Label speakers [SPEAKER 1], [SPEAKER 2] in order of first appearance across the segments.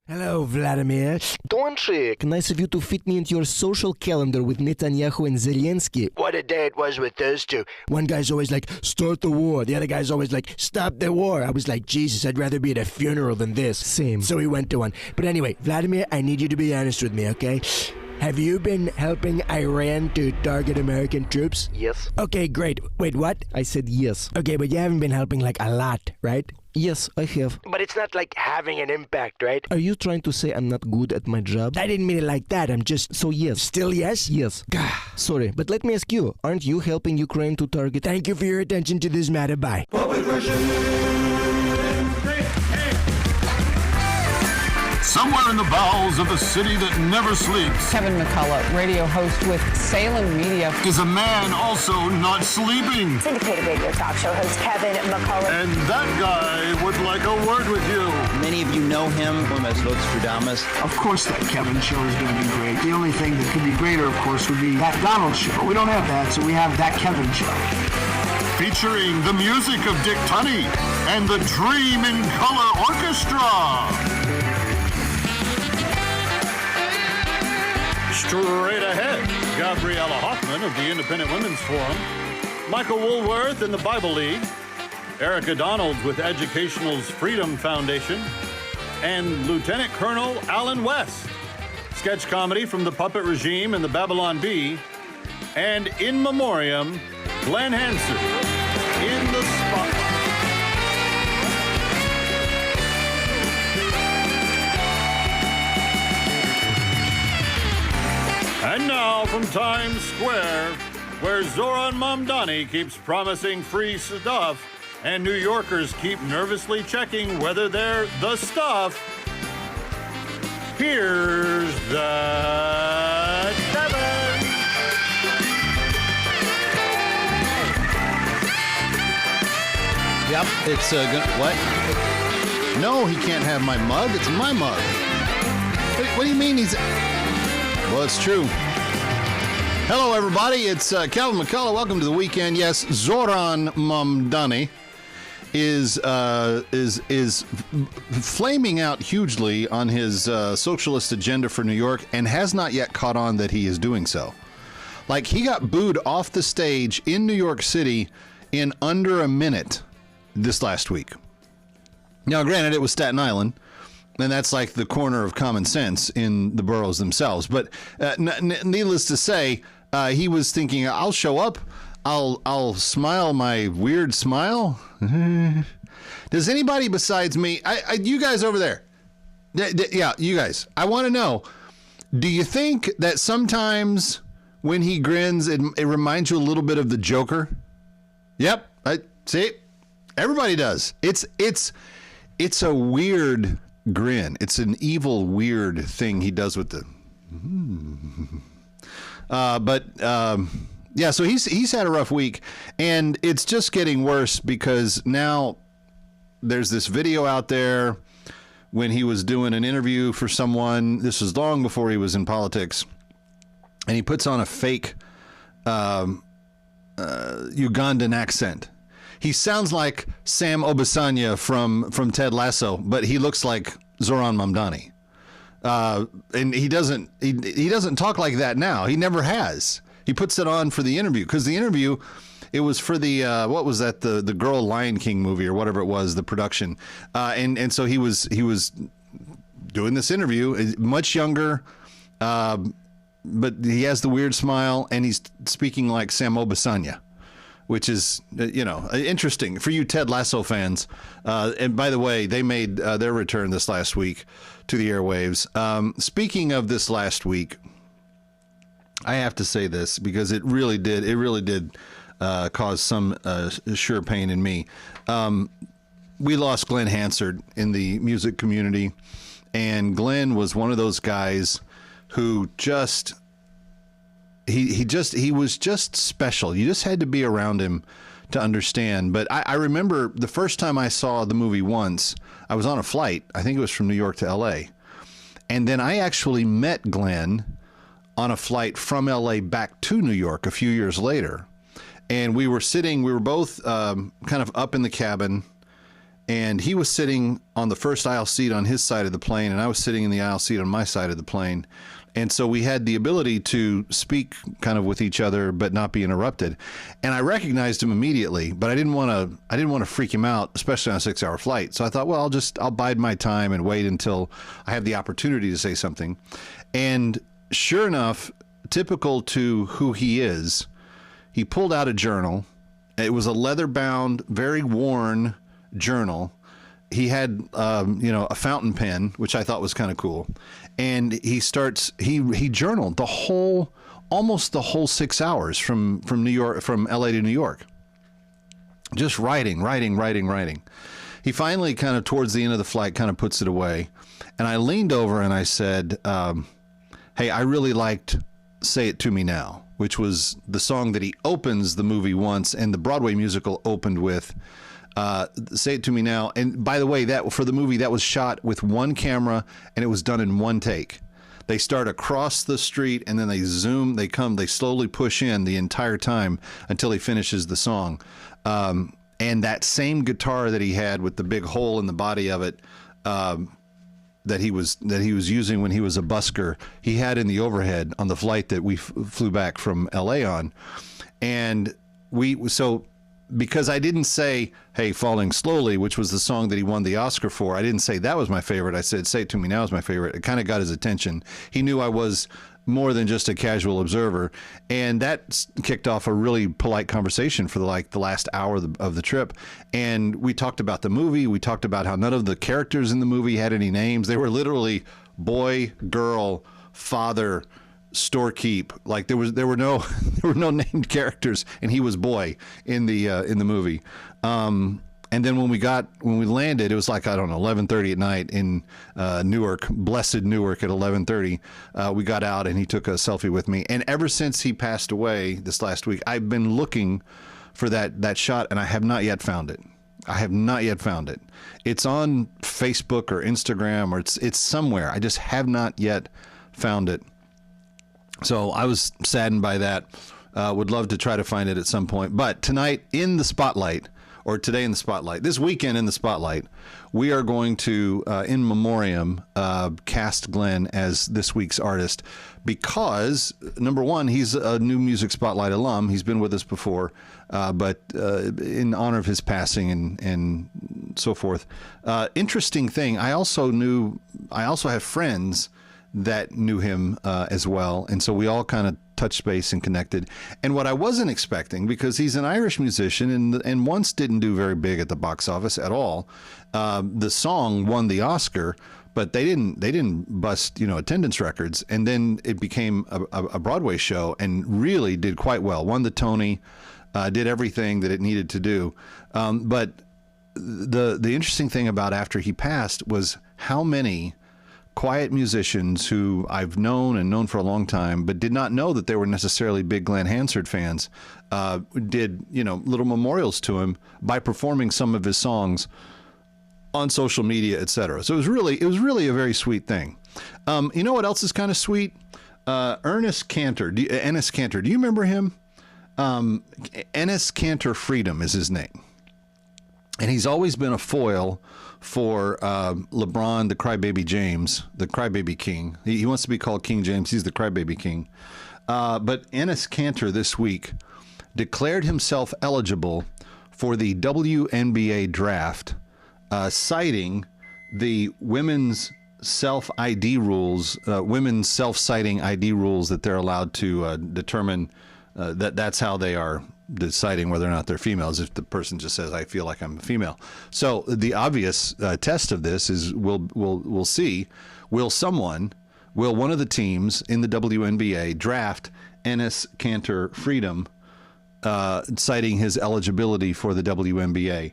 [SPEAKER 1] Hello, Vladimir.
[SPEAKER 2] Donchik.
[SPEAKER 1] Nice of you to fit me into your social calendar with Netanyahu and Zelensky.
[SPEAKER 2] What a day it was with those two.
[SPEAKER 1] One guy's always like, start the war. The other guy's always like, stop the war. I was like, Jesus, I'd rather be at a funeral than this.
[SPEAKER 3] Same.
[SPEAKER 1] So we went to one. But anyway, Vladimir, I need you to be honest with me, okay? Have you been helping Iran to target American troops?
[SPEAKER 2] Yes.
[SPEAKER 1] Okay, great. Wait, what?
[SPEAKER 3] I said yes.
[SPEAKER 1] Okay, but you haven't been helping like a lot, right?
[SPEAKER 3] Yes, I have.
[SPEAKER 2] But it's not like having an impact, right?
[SPEAKER 3] Are you trying to say I'm not good at my job?
[SPEAKER 1] I didn't mean it like that. I'm just...
[SPEAKER 3] So yes.
[SPEAKER 1] Still yes?
[SPEAKER 3] Yes. Sorry, but let me ask you, aren't you helping Ukraine to target...
[SPEAKER 1] Thank you for your attention to this matter. Bye.
[SPEAKER 4] Somewhere in the bowels of a city that never sleeps
[SPEAKER 5] Kevin McCullough, radio host with Salem Media.
[SPEAKER 4] is a man also not sleeping.
[SPEAKER 6] Syndicated radio talk show host Kevin McCullough.
[SPEAKER 4] And that guy would like a word with you.
[SPEAKER 7] Many of you know him from as Vostradamus.
[SPEAKER 8] Of course that Kevin show is going to be great. The only thing that could be greater, of course, would be that Donald show. We don't have that, so we have that Kevin show.
[SPEAKER 4] Featuring the music of Dick Tunney and the Dream in Color Orchestra. Straight ahead, Gabriella Hoffman of the Independent Women's Forum, Michael Woolworth in the Bible League, Erica Donalds with Educational's Freedom Foundation, and Lieutenant Colonel Alan West. Sketch comedy from the Puppet Regime and the Babylon Bee, and in memoriam, Glenn Hansard in the spotlight. And now from Times Square, where Zoran Mamdani keeps promising free stuff and New Yorkers keep nervously checking whether they're the stuff, here's the Devin.
[SPEAKER 9] Yep, it's what? No, he can't have my mug. It's my mug. What do you mean he's... Well, it's true. Hello, everybody. It's Calvin McCullough. Welcome to the weekend. Yes, Zoran Mamdani is flaming out hugely on his socialist agenda for New York and has not yet caught on that he is doing so. Like, he got booed off the stage in New York City in under a minute this last week. Now, granted, it was Staten Island. And that's like the corner of common sense in the boroughs themselves. But needless to say, he was thinking, I'll show up. I'll smile my weird smile. Does anybody besides me, you guys over there, yeah, you guys, I want to know, do you think that sometimes when he grins, it reminds you a little bit of the Joker? Yep. I see. Everybody does. It's a weird grin. It's an evil, weird thing he does with the. Yeah. So he's had a rough week, and it's just getting worse because now there's this video out there when he was doing an interview for someone. This was long before he was in politics, and he puts on a fake Ugandan accent. He sounds like Sam Obasanya from Ted Lasso, but he looks like Zoran Mamdani. And he doesn't talk like that now. He never has. He puts it on for the interview because the interview, it was for the what was that, the girl Lion King movie or whatever it was, the production. And so he was doing this interview, much younger, but he has the weird smile and he's speaking like Sam Obasanya, which is, interesting for you Ted Lasso fans. And by the way, they made their return this last week to the airwaves. Speaking of this last week, I have to say this because it really did cause some sure pain in me. We lost Glenn Hansard in the music community, and Glenn was one of those guys who he was just special. You just had to be around him to understand. But I remember the first time I saw the movie once, I was on a flight. I think it was from New York to L.A. And then I actually met Glenn on a flight from L.A. back to New York a few years later. And we were both kind of up in the cabin. And he was sitting on the first aisle seat on his side of the plane, and I was sitting in the aisle seat on my side of the plane. And so we had the ability to speak kind of with each other, but not be interrupted. And I recognized him immediately, but I didn't want to freak him out, especially on a 6-hour flight. So I thought, well, I'll bide my time and wait until I have the opportunity to say something. And sure enough, typical to who he is, he pulled out a journal. It was a leather-bound, very worn journal. He had, a fountain pen, which I thought was kind of cool. And he journaled almost the whole 6 hours from New York, from LA to New York. Just writing. He finally kind of towards the end of the flight kind of puts it away. And I leaned over and I said, hey, I really liked Say It To Me Now, which was the song that he opens the movie once, and the Broadway musical opened with Say It To Me Now. And by the way, that for the movie, that was shot with one camera, and it was done in one take. They start across the street, and then they zoom, they slowly push in the entire time until he finishes the song. And that same guitar that he had with the big hole in the body of it, that he was using when he was a busker, he had in the overhead on the flight that we flew back from LA on. And because I didn't say, hey, Falling Slowly, which was the song that he won the Oscar for, I didn't say that was my favorite. I said, Say It To Me Now is my favorite. It kind of got his attention. He knew I was more than just a casual observer. And that kicked off a really polite conversation for the last hour of the trip. And we talked about the movie. We talked about how none of the characters in the movie had any names. They were literally boy, girl, father, storekeep. Like there were no named characters, and he was boy in the movie. And then when we landed, it was like, I don't know, 11:30 at night in Newark, blessed Newark at 11:30. We got out and he took a selfie with me. And ever since he passed away this last week, I've been looking for that shot, and I have not yet found it. It's on Facebook or Instagram, or it's somewhere. I just have not yet found it. So I was saddened by that. Would love to try to find it at some point. But tonight in the spotlight, or today in the spotlight, this weekend in the spotlight, we are going to, in memoriam, cast Glenn as this week's artist because, number one, he's a New Music Spotlight alum. He's been with us before, but in honor of his passing and so forth. Interesting thing, I also have friends that knew him as well. And so we all kind of touched base and connected. And what I wasn't expecting, because he's an Irish musician and once didn't do very big at the box office at all. The song won the Oscar, but they didn't bust, attendance records. And then it became a Broadway show and really did quite well. Won the Tony, did everything that it needed to do. But the interesting thing about after he passed was how many quiet musicians who I've known for a long time, but did not know that they were necessarily big Glenn Hansard fans, did, little memorials to him by performing some of his songs on social media, etc. So it was really a very sweet thing. You know what else is kind of sweet? Ennis Cantor. Do you remember him? Ennis Cantor Freedom is his name. And he's always been a foil for LeBron, the Crybaby James, the Crybaby King. He wants to be called King James. He's the Crybaby King. But Ennis Cantor this week declared himself eligible for the WNBA draft, citing the women's self-ID rules, women's self-citing ID rules that they're allowed to determine that's how they are deciding whether or not they're females. If the person just says, I feel like I'm a female. So the obvious test of this is we'll see, will one of the teams in the WNBA draft Ennis Cantor Freedom, citing his eligibility for the WNBA.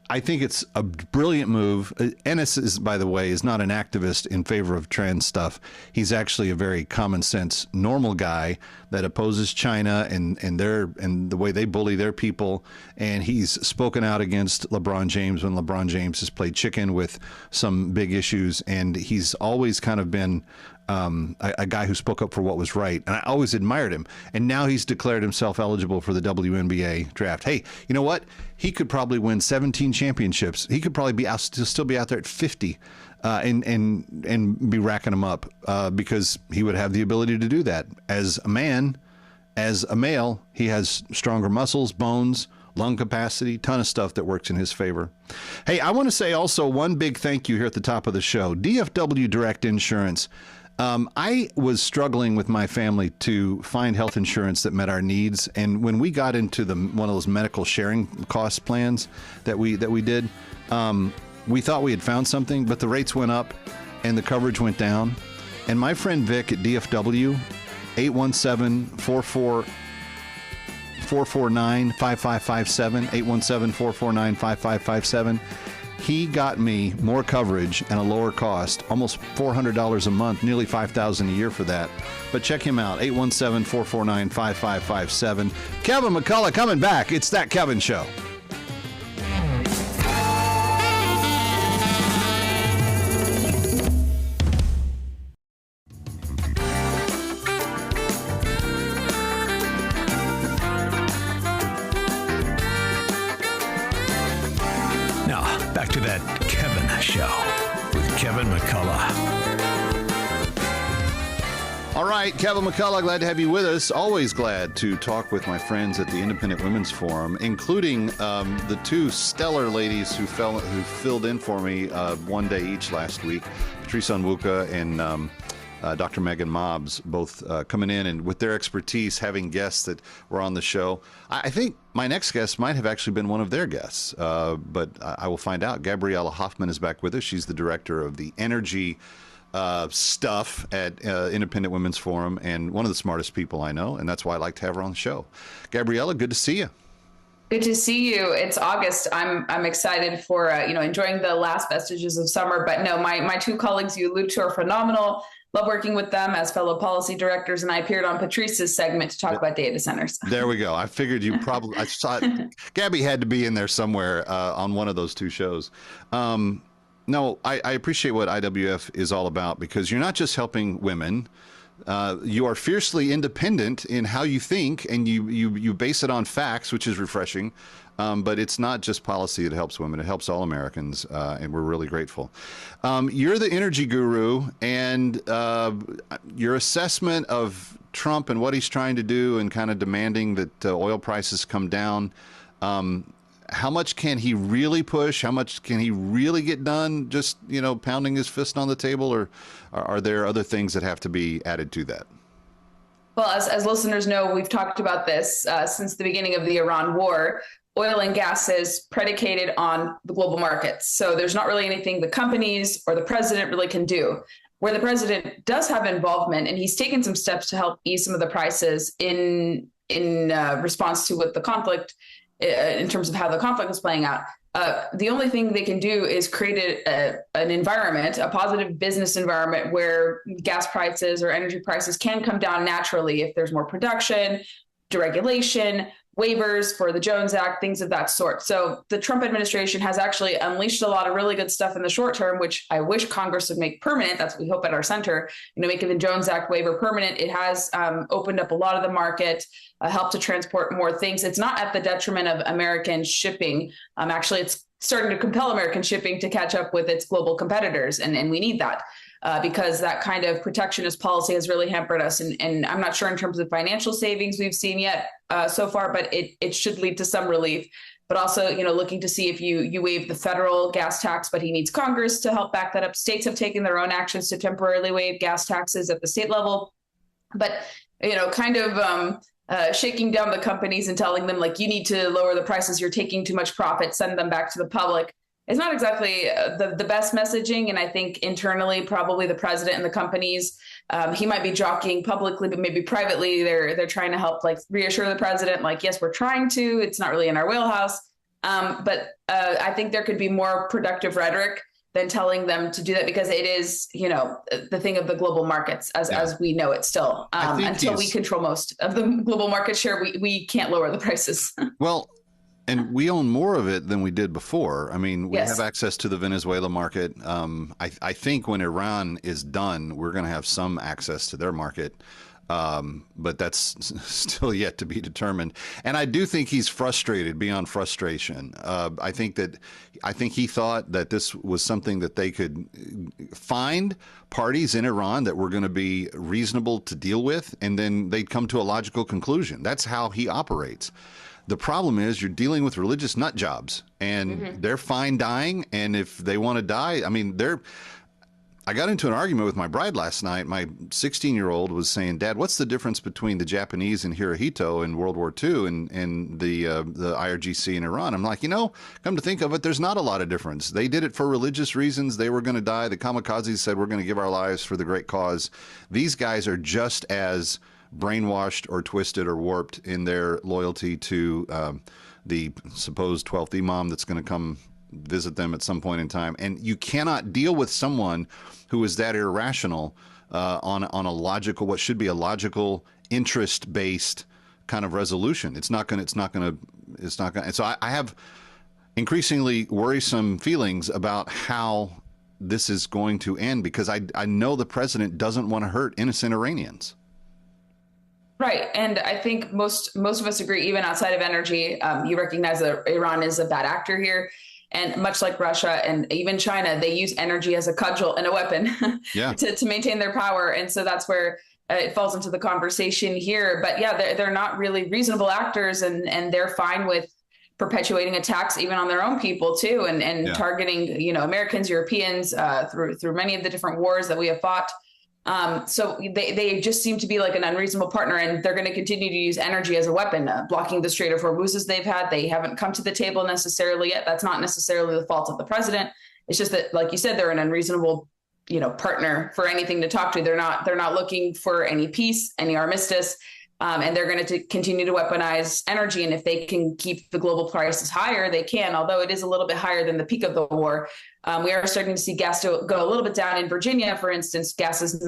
[SPEAKER 9] I think it's a brilliant move. Ennis, by the way, is not an activist in favor of trans stuff. He's actually a very common sense, normal guy that opposes China and the way they bully their people. And he's spoken out against LeBron James when LeBron James has played chicken with some big issues. And he's always kind of been a guy who spoke up for what was right, and I always admired him. And now he's declared himself eligible for the WNBA draft. Hey, you know what? He could probably win 17 championships. He could probably be out, still be out there at 50, and be racking them up because he would have the ability to do that. As a man, as a male, he has stronger muscles, bones, lung capacity, ton of stuff that works in his favor. Hey, I want to say also one big thank you here at the top of the show. DFW Direct Insurance. I was struggling with my family to find health insurance that met our needs, and when we got into one of those medical sharing cost plans that we did, we thought we had found something, but the rates went up and the coverage went down. And my friend Vic at DFW, 817-449-5557, 817-449-5557. He got me more coverage and a lower cost, almost $400 a month, nearly $5,000 a year for that. But check him out, 817-449-5557. Kevin McCullough coming back. It's That Kevin Show.
[SPEAKER 10] Back to That Kevin Show with Kevin McCullough.
[SPEAKER 9] All right, Kevin McCullough, glad to have you with us. Always glad to talk with my friends at the Independent Women's Forum, including the two stellar ladies who filled in for me one day each last week, Patrice Onwuka and Dr. Megan Mobbs, both coming in and with their expertise, having guests that were on the show. I think my next guest might have actually been one of their guests, but I will find out. Gabriella Hoffman is back with us. She's the director of the energy stuff at Independent Women's Forum and one of the smartest people I know, and that's why I like to have her on the show. Gabriella, good to see you.
[SPEAKER 11] Good to see you. It's August. I'm excited for enjoying the last vestiges of summer. But no, my two colleagues you allude to are phenomenal. Love working with them as fellow policy directors, and I appeared on Patrice's segment to talk about data centers. There
[SPEAKER 9] we go. I figured you probably, I saw it. Gabby had to be in there somewhere on one of those two shows. No, I appreciate what IWF is all about, because you're not just helping women. You are fiercely independent in how you think, and you base it on facts, which is refreshing. But it's not just policy that helps women. It helps all Americans, and we're really grateful. You're the energy guru, and your assessment of Trump and what he's trying to do and kind of demanding that oil prices come down, how much can he really push? How much can he really get done just, pounding his fist on the table? Or are there other things that have to be added to that?
[SPEAKER 11] Well, as listeners know, we've talked about this since the beginning of the Iran war. Oil and gas is predicated on the global markets. So there's not really anything the companies or the president really can do. Where the president does have involvement, and he's taken some steps to help ease some of the prices in response to what the conflict, in terms of how the conflict is playing out. The only thing they can do is create an environment, a positive business environment where gas prices or energy prices can come down naturally if there's more production, deregulation, waivers for the Jones Act, things of that sort. So the Trump administration has actually unleashed a lot of really good stuff in the short term, which I wish Congress would make permanent. That's what we hope at our center, making the Jones Act waiver permanent. It has opened up a lot of the market, helped to transport more things. It's not at the detriment of American shipping. Actually, it's starting to compel American shipping to catch up with its global competitors. And we need that. Because that kind of protectionist policy has really hampered us. And I'm not sure in terms of financial savings we've seen yet so far, but it should lead to some relief. But also, looking to see if you waive the federal gas tax, but he needs Congress to help back that up. States have taken their own actions to temporarily waive gas taxes at the state level. But, shaking down the companies and telling them, you need to lower the prices, you're taking too much profit, send them back to the public. It's not exactly the best messaging. And I think internally, probably the president and the companies, he might be jockeying publicly, but maybe privately, they're trying to help reassure the president, yes, we're trying to, it's not really in our wheelhouse. But I think there could be more't rhetoric than telling them to do that, because it is, the thing of the global markets as we know it still. Until we control most of the global market share, we can't lower the prices.
[SPEAKER 9] Well, And we own more of it than we did before. I mean, we
[SPEAKER 11] Yes.
[SPEAKER 9] have access to the Venezuela market. I think when Iran is done, we're going to have some access to their market. But that's still yet to be determined. And I do think he's frustrated beyond frustration. I think he thought that this was something that they could find parties in Iran that were going to be reasonable to deal with, and then they'd come to a logical conclusion. That's how he operates. The problem is you're dealing with religious nut jobs, and they're fine dying. And if they want to die, I mean, I got into an argument with my bride last night. My 16-year-old was saying, "Dad, what's the difference between the Japanese and Hirohito in World War II and the IRGC in Iran?" I'm like, come to think of it, there's not a lot of difference. They did it for religious reasons. They were going to die. The kamikazes said, we're going to give our lives for the great cause. These guys are just as brainwashed or twisted or warped in their loyalty to the supposed 12th imam that's going to come visit them at some point in time. And you cannot deal with someone who is that irrational on a logical, what should be a logical, interest-based kind of resolution. It's not going to. And so I have increasingly worrisome feelings about how this is going to end, because I know the president doesn't want to hurt innocent Iranians.
[SPEAKER 11] Right. And I think most of us agree, even outside of energy, you recognize that Iran is a bad actor here. And much like Russia and even China, they use energy as a cudgel and a weapon to maintain their power. And so that's where it falls into the conversation here. But yeah, they're not really reasonable actors, and they're fine with perpetuating attacks even on their own people too, and targeting, Americans, Europeans through many of the different wars that we have fought. So they just seem to be like an unreasonable partner, and they're going to continue to use energy as a weapon, blocking the Strait of Hormuz as they've had. They haven't come to the table necessarily yet. That's not necessarily the fault of the president. It's just that, like you said, they're an unreasonable, partner for anything to talk to. They're not looking for any peace, any armistice. And they're going to continue to weaponize energy. And if they can keep the global prices higher, they can, although it is a little bit higher than the peak of the war. We are starting to see gas go a little bit down in Virginia. For instance, gas is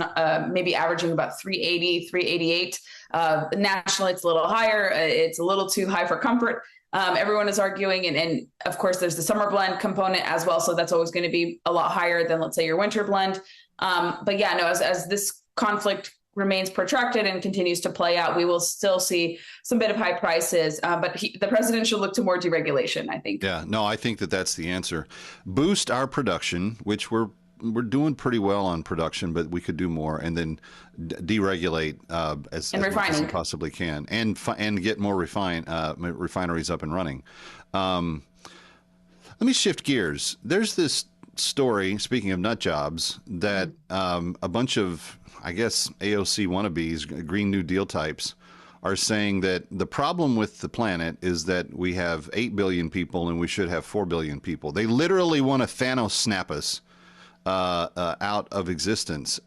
[SPEAKER 11] maybe averaging about $3.80, $3.88. Nationally, it's a little higher. It's a little too high for comfort. Everyone is arguing. And of course, there's the summer blend component as well. So that's always going to be a lot higher than, let's say, your winter blend. But yeah, no, as this conflict remains protracted and continues to play out, we will still see some bit of high prices. But the president should look to more deregulation, I think.
[SPEAKER 9] Yeah, no, I think that's the answer. Boost our production, which we're doing pretty well on production, but we could do more, and then deregulate as much as we possibly can, and get more refineries up and running. Let me shift gears. There's this story, speaking of nut jobs, that a bunch of, I guess, AOC wannabes, Green New Deal types, are saying that the problem with the planet is that we have 8 billion people and we should have 4 billion people. They literally want to Thanos snap us out of existence.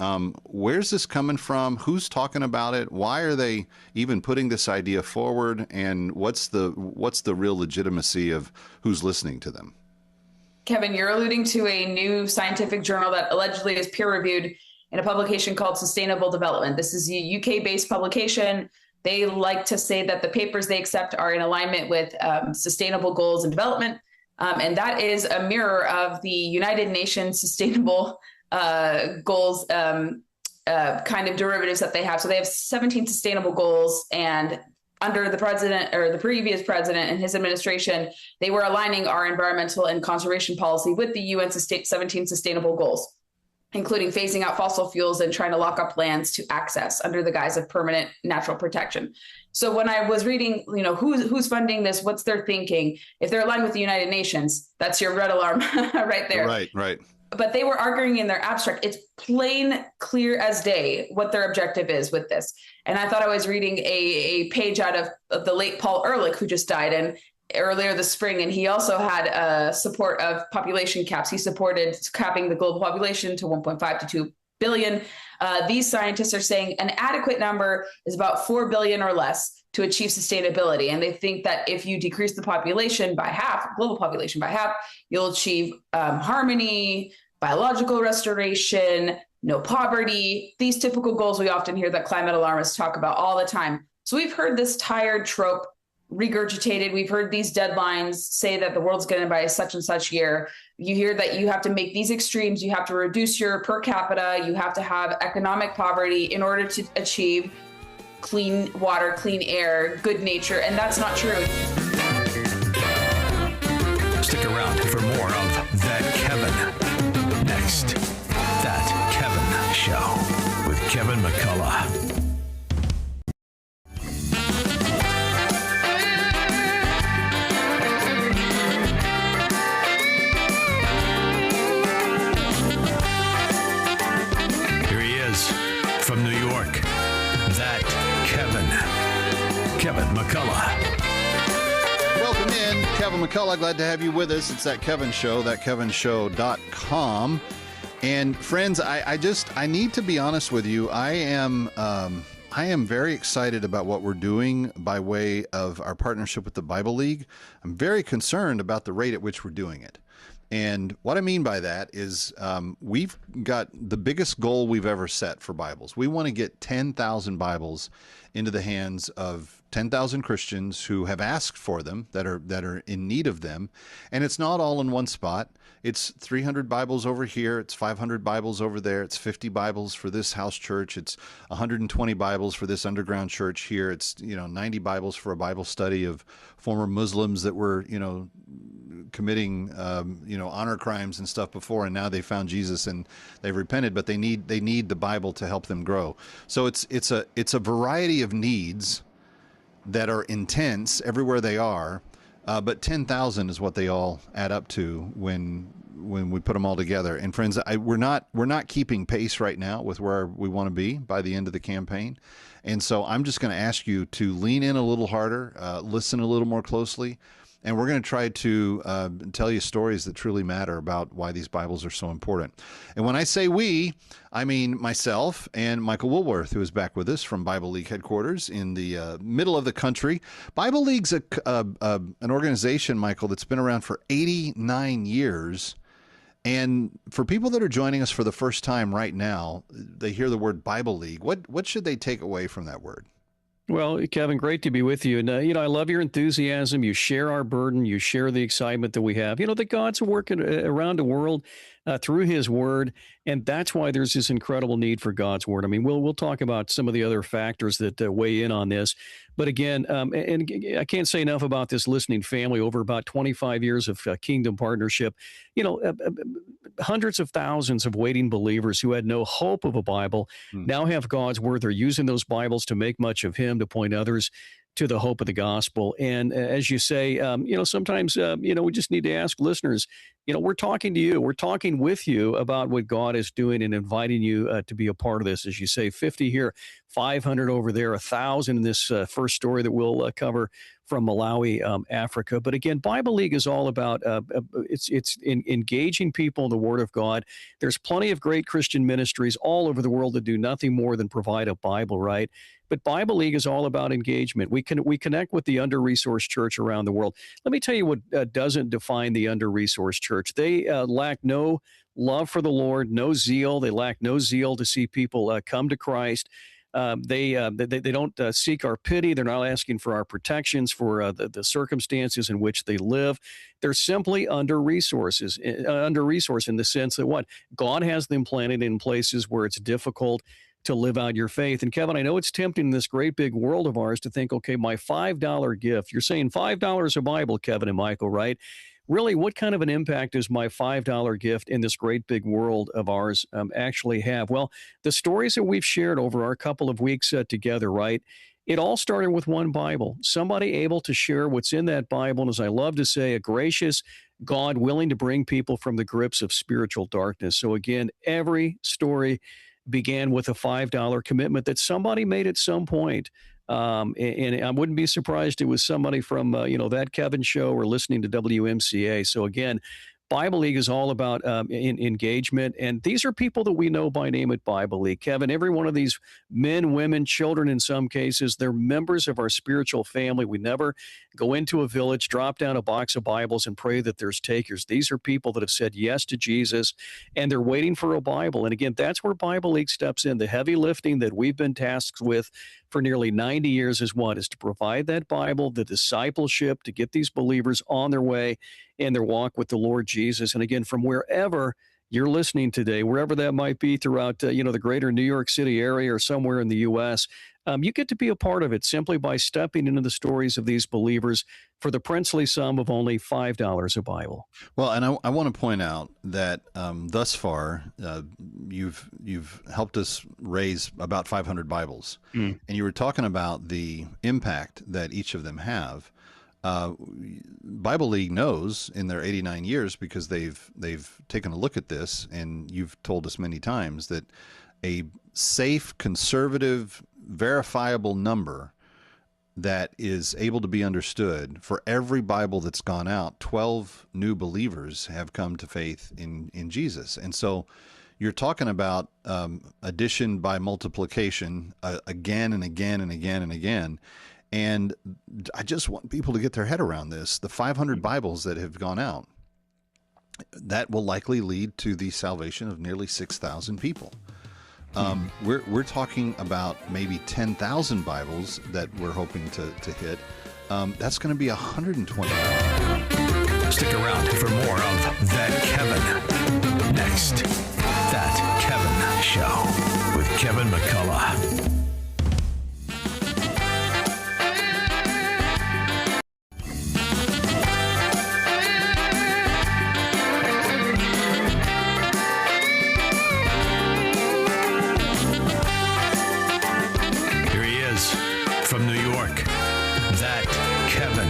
[SPEAKER 9] Where's this coming from? Who's talking about it? Why are they even putting this idea forward? And what's the real legitimacy of who's listening to them?
[SPEAKER 11] Kevin, you're alluding to a new scientific journal that allegedly is peer-reviewed in a publication called Sustainable Development. This is a UK-based publication. They like to say that the papers they accept are in alignment with sustainable goals and development. And that is a mirror of the United Nations sustainable goals kind of derivatives that they have. So they have 17 sustainable goals, and under the president or the previous president and his administration, they were aligning our environmental and conservation policy with the UN 17 sustainable goals, including phasing out fossil fuels and trying to lock up lands to access under the guise of permanent natural protection. So when I was reading, who's funding this, what's their thinking, if they're aligned with the United Nations, that's your red alarm right there.
[SPEAKER 9] Right.
[SPEAKER 11] But they were arguing in their abstract. It's plain clear as day what their objective is with this. And I thought I was reading a page out of the late Paul Ehrlich, who just died earlier this spring. And he also had support of population caps. He supported capping the global population to 1.5 to 2 billion. These scientists are saying an adequate number is about 4 billion or less to achieve sustainability. And they think that if you decrease the population by half, global population by half, you'll achieve harmony, biological restoration, no poverty, these typical goals we often hear that climate alarmists talk about all the time. So we've heard this tired trope regurgitated. We've heard these deadlines say that the world's going to by such and such year. You hear that you have to make these extremes. You have to reduce your per capita. You have to have economic poverty in order to achieve clean water, clean air, good nature. And that's not true.
[SPEAKER 10] Stick around for more of That Kevin. Next, That Kevin Show with Kevin McCullough. From New York, That Kevin McCullough.
[SPEAKER 9] Welcome in, Kevin McCullough. Glad to have you with us. It's That Kevin Show, thatkevinshow.com. And friends, I need to be honest with you. I am very excited about what we're doing by way of our partnership with the Bible League. I'm very concerned about the rate at which we're doing it. And what I mean by that is we've got the biggest goal we've ever set for Bibles. We want to get 10,000 Bibles into the hands of 10,000 Christians who have asked for them, that are in need of them. And it's not all in one spot. It's 300 Bibles over here. It's 500 Bibles over there. It's 50 Bibles for this house church. It's 120 Bibles for this underground church here. It's 90 Bibles for a Bible study of former Muslims that were committing honor crimes and stuff before, and now they found Jesus and they've repented, but they need the Bible to help them grow. So it's a variety of needs that are intense everywhere they are, but 10,000 is what they all add up to when we put them all together. And friends, we're not keeping pace right now with where we want to be by the end of the campaign. And so I'm just going to ask you to lean in a little harder, listen a little more closely. And we're going to try to tell you stories that truly matter about why these Bibles are so important. And when I say we, I mean myself and Michael Woolworth, who is back with us from Bible League headquarters in the middle of the country. Bible League's an organization, Michael, that's been around for 89 years. And for people that are joining us for the first time right now, they hear the word Bible League. What should they take away from that word?
[SPEAKER 12] Well, Kevin, great to be with you. And, I love your enthusiasm. You share our burden. You share the excitement that we have. That God's working around the world through his word. And that's why there's this incredible need for God's word. I mean, we'll talk about some of the other factors that weigh in on this. But again, and I can't say enough about this listening family over about 25 years of kingdom partnership. Hundreds of thousands of waiting believers who had no hope of a Bible now have God's word. They're using those Bibles to make much of him, to point others to the hope of the gospel. And as you say, sometimes, we just need to ask listeners, we're talking to you. We're talking with you about what God is doing and inviting you to be a part of this. As you say, 50 here, 500 over there, 1,000 in this first story that we'll cover from Malawi, Africa. But again, Bible League is all about it's engaging people in the Word of God. There's plenty of great Christian ministries all over the world that do nothing more than provide a Bible, right? But Bible League is all about engagement. We connect with the under-resourced church around the world. Let me tell you what doesn't define the under-resourced church. They lack no love for the Lord, no zeal. They lack no zeal to see people come to Christ. They don't seek our pity. They're not asking for our protections for the circumstances in which they live. They're simply under-resourced in the sense that God has them planted in places where it's difficult to live out your faith. And Kevin, I know it's tempting in this great big world of ours to think, okay, my $5 gift, you're saying $5 a Bible, Kevin and Michael, right? Really, what kind of an impact does my $5 gift in this great big world of ours actually have? Well, the stories that we've shared over our couple of weeks together, right? It all started with one Bible, somebody able to share what's in that Bible. And as I love to say, a gracious God willing to bring people from the grips of spiritual darkness. So again, every story began with a $5 commitment that somebody made at some point. And I wouldn't be surprised it was somebody from, That Kevin Show or listening to WMCA. So again, Bible League is all about engagement. And these are people that we know by name at Bible League. Kevin, every one of these men, women, children in some cases, they're members of our spiritual family. We never go into a village, drop down a box of Bibles and pray that there's takers. These are people that have said yes to Jesus and they're waiting for a Bible. And again, that's where Bible League steps in, the heavy lifting that we've been tasked with for nearly 90 years is what? Is to provide that Bible, the discipleship, to get these believers on their way in their walk with the Lord Jesus. And again, from wherever you're listening today, wherever that might be throughout, the greater New York City area or somewhere in the U.S., you get to be a part of it simply by stepping into the stories of these believers for the princely sum of only $5 a Bible.
[SPEAKER 9] Well, and I want to point out that thus far, you've helped us raise about 500 Bibles, and you were talking about the impact that each of them have. Bible League knows in their 89 years, because they've taken a look at this, and you've told us many times that a safe, conservative, verifiable number that is able to be understood, for every Bible that's gone out, 12 new believers have come to faith in Jesus. And so you're talking about addition by multiplication again and again and again and again. And I just want people to get their head around this. The 500 Bibles that have gone out, that will likely lead to the salvation of nearly 6,000 people. We're talking about maybe 10,000 Bibles that we're hoping to hit. That's going to be 120.
[SPEAKER 10] Stick around for more of That Kevin. Next, That Kevin Show with Kevin McCullough. From New York, That Kevin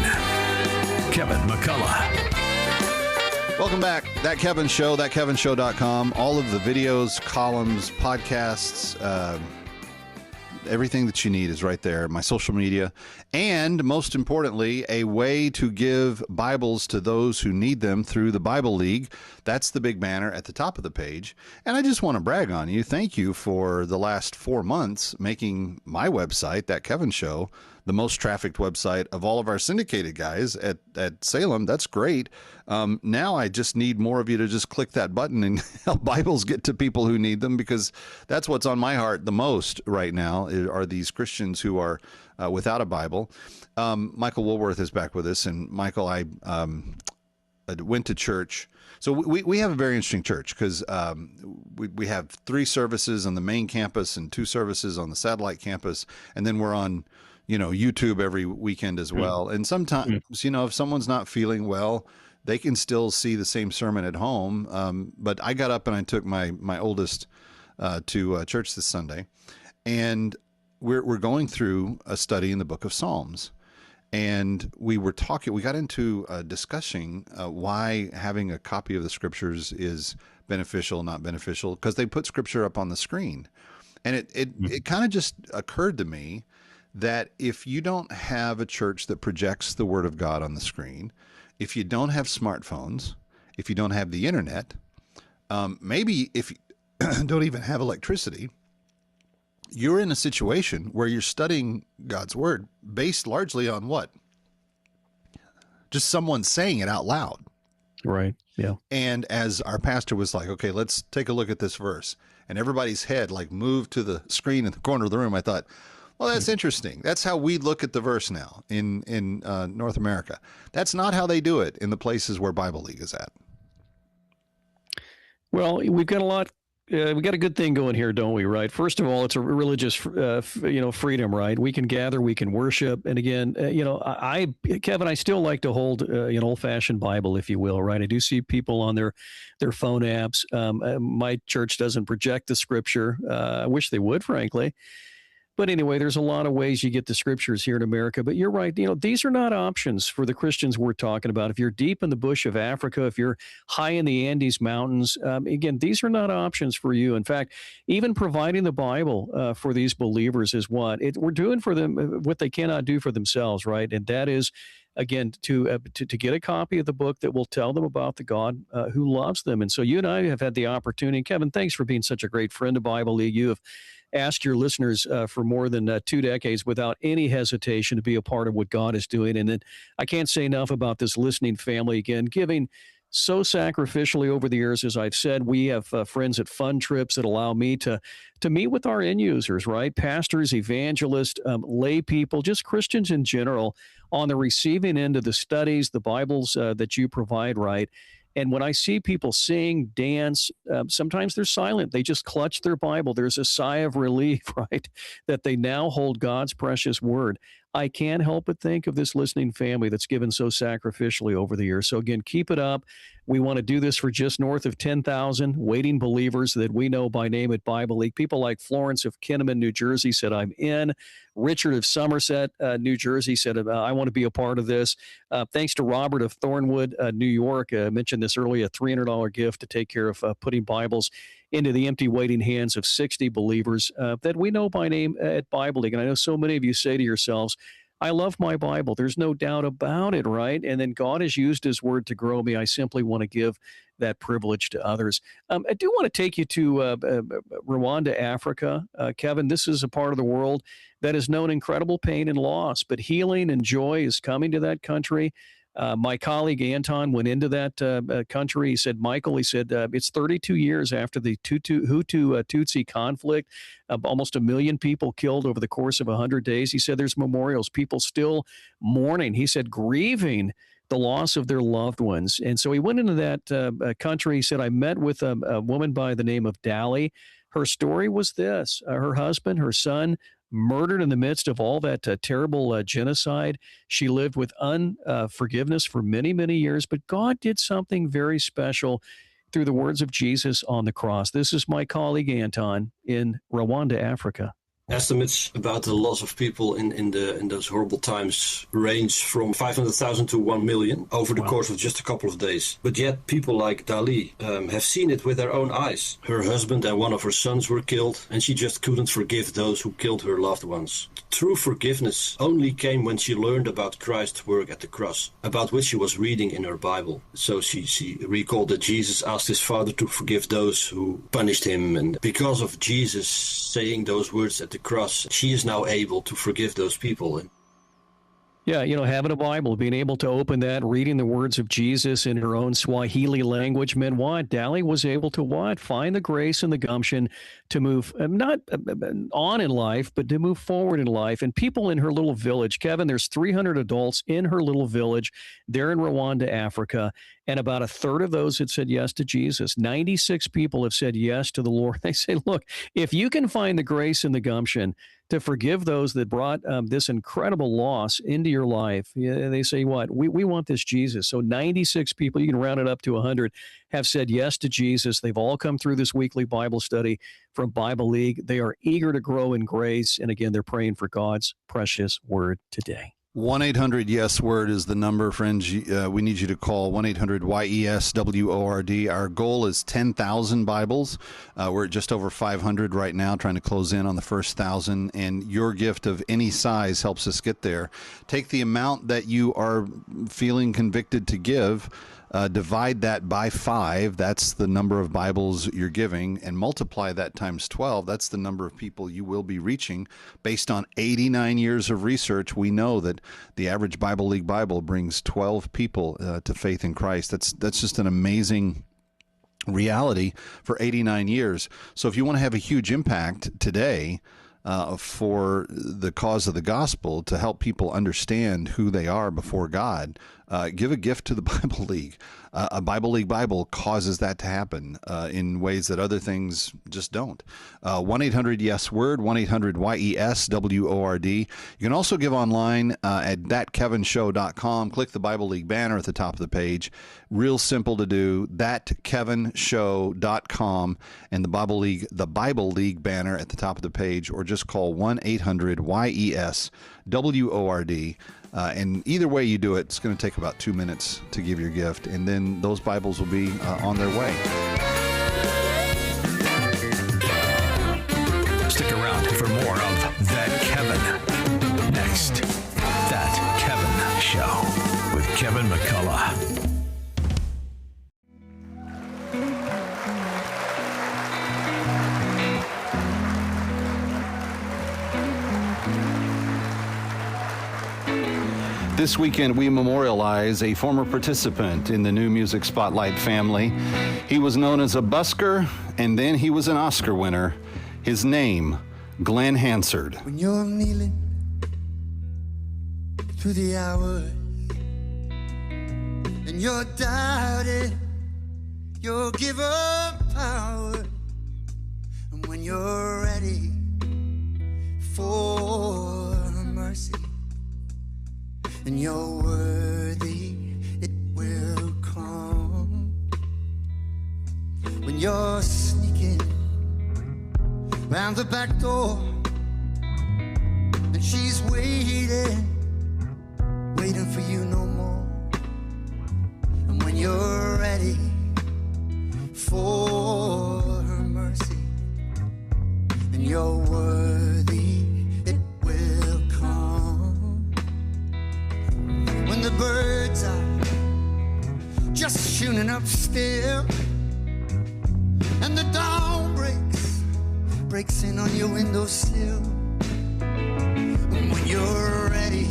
[SPEAKER 10] McCullough.
[SPEAKER 9] Welcome back. That Kevin Show, thatkevinshow.com. All of the videos, columns, podcasts, everything that you need is right there. My social media. And most importantly, a way to give Bibles to those who need them through the Bible League. That's the big banner at the top of the page. And I just want to brag on you. Thank you for the last 4 months making my website, That Kevin Show, the most trafficked website of all of our syndicated guys at Salem. That's great. Now I just need more of you to just click that button and help Bibles get to people who need them, because that's what's on my heart the most right now are these Christians who are without a Bible. Michael Woolworth is back with us. And Michael, I went to church. So we have a very interesting church, because we have 3 services on the main campus and 2 services on the satellite campus. And then we're on YouTube every weekend as well. And sometimes, if someone's not feeling well, they can still see the same sermon at home. But I got up and I took my oldest to church this Sunday, and we're going through a study in the book of Psalms. And we got into discussing why having a copy of the scriptures is beneficial, not beneficial, because they put scripture up on the screen. And it kind of just occurred to me that if you don't have a church that projects the Word of God on the screen, if you don't have smartphones, if you don't have the internet, maybe if you don't even have electricity, you're in a situation where you're studying God's Word based largely on what? Just someone saying it out loud.
[SPEAKER 12] Right. Yeah.
[SPEAKER 9] And as our pastor was like, okay, let's take a look at this verse, and everybody's head moved to the screen in the corner of the room, I thought, well, that's interesting. That's how we look at the verse now in North America. That's not how they do it in the places where Bible League is at.
[SPEAKER 12] Well, we've got we got a good thing going here, don't we? Right. First of all, it's a religious, freedom, right? We can gather, we can worship. And again, Kevin, I still like to hold an old-fashioned Bible, if you will, right? I do see people on their phone apps. My church doesn't project the scripture. I wish they would, frankly. But anyway, there's a lot of ways you get the scriptures here in America. But you're right. These are not options for the Christians we're talking about. If you're deep in the bush of Africa, if you're high in the Andes Mountains, again, these are not options for you. In fact, even providing the Bible for these believers is what we're doing for them, what they cannot do for themselves, right? And that is, again, to get a copy of the book that will tell them about the God who loves them. And so you and I have had the opportunity. Kevin, thanks for being such a great friend of Bible League. You have asked your listeners for more than 2 decades without any hesitation to be a part of what God is doing. And then I can't say enough about this listening family, again, giving so sacrificially over the years. As I've said, we have friends at Fun Trips that allow me to meet with our end users, right? Pastors, evangelists, lay people, just Christians in general, on the receiving end of the studies, the Bibles that you provide, right? And when I see people sing, dance, sometimes they're silent. They just clutch their Bible. There's a sigh of relief, right, that they now hold God's precious word. I can't help but think of this listening family that's given so sacrificially over the years. So again, keep it up. We want to do this for just north of 10,000 waiting believers that we know by name at Bible League. People like Florence of Kinnaman, New Jersey said, I'm in. Richard of Somerset, New Jersey said, I want to be a part of this. Thanks to Robert of Thornwood, New York. I mentioned this earlier, a $300 gift to take care of putting Bibles into the empty waiting hands of 60 believers that we know by name at Bible League. And I know so many of you say to yourselves, I love my Bible. There's no doubt about it, right? And then God has used his word to grow me. I simply want to give that privilege to others. I do want to take you to Rwanda, Africa. Kevin, this is a part of the world that has known incredible pain and loss, but healing and joy is coming to that country. My colleague Anton went into that country. He said, Michael, it's 32 years after the Hutu-Tutsi conflict, almost 1 million people killed over the course of 100 days. He said there's memorials, people still mourning. He said grieving the loss of their loved ones. And so he went into that country. He said, I met with a woman by the name of Dali. Her story was this. Her husband, her son, murdered in the midst of all that terrible genocide. She lived with unforgiveness for many, many years, but God did something very special through the words of Jesus on the cross. This is my colleague Anton in Rwanda, Africa.
[SPEAKER 13] Estimates about the loss of people in those horrible times range from 500,000 to 1 million over the course of just a couple of days. But yet people like Dali have seen it with their own eyes. Her husband and one of her sons were killed, and she just couldn't forgive those who killed her loved ones. True forgiveness only came when she learned about Christ's work at the cross, about which she was reading in her Bible. So she recalled that Jesus asked his Father to forgive those who punished him, and because of Jesus saying those words at the cross, she is now able to forgive those people.
[SPEAKER 12] Yeah, having a Bible, being able to open that, reading the words of Jesus in her own Swahili language meant what? Dali was able to what? Find the grace and the gumption to move, not on in life, but to move forward in life. And people in her little village, Kevin, there's 300 adults in her little village. They're in Rwanda, Africa. And about a third of those had said yes to Jesus. 96 people have said yes to the Lord. They say, look, if you can find the grace and the gumption to forgive those that brought this incredible loss into your life, they say, what? We want this Jesus. So 96 people, you can round it up to 100, have said yes to Jesus. They've all come through this weekly Bible study from Bible League. They are eager to grow in grace. And again, they're praying for God's precious word today.
[SPEAKER 9] 1-800-YES-WORD is the number, friends. We need you to call 1-800-YES-WORD. Our goal is 10,000 Bibles. We're at just over 500 right now, trying to close in on the first 1,000. And your gift of any size helps us get there. Take the amount that you are feeling convicted to give, divide that by 5. That's the number of Bibles you're giving, and multiply that times 12. That's the number of people you will be reaching. Based on 89 years of research, we know that the average Bible League Bible brings 12 people to faith in Christ. That's just an amazing reality for 89 years. So if you want to have a huge impact today, for the cause of the gospel, to help people understand who they are before God, give a gift to the Bible League. A Bible League Bible causes that to happen in ways that other things just don't. 1-800-YES-WORD, 1-800-YES-WORD. You can also give online at thatkevinshow.com. Click the Bible League banner at the top of the page. Real simple to do, thatkevinshow.com, and the Bible League banner at the top of the page, or just call 1-800-YES-WORD. And either way you do it, it's going to take about 2 minutes to give your gift, and then those Bibles will be on their way.
[SPEAKER 10] Stick around for more of That Kevin. Next, That Kevin Show with Kevin McCullough.
[SPEAKER 9] This weekend, we memorialize a former participant in the New Music Spotlight family. He was known as a busker, and then he was an Oscar winner. His name, Glenn Hansard.
[SPEAKER 14] When you're kneeling through the hours and you're doubting, you'll give up power. And when you're ready for mercy and you're worthy, it will come. When you're sneaking round the back door and she's waiting for you no more. And when you're ready for her mercy and you're worthy, it will come. When the birds are just tuning up still and the dawn breaks in on your windowsill. And when you're ready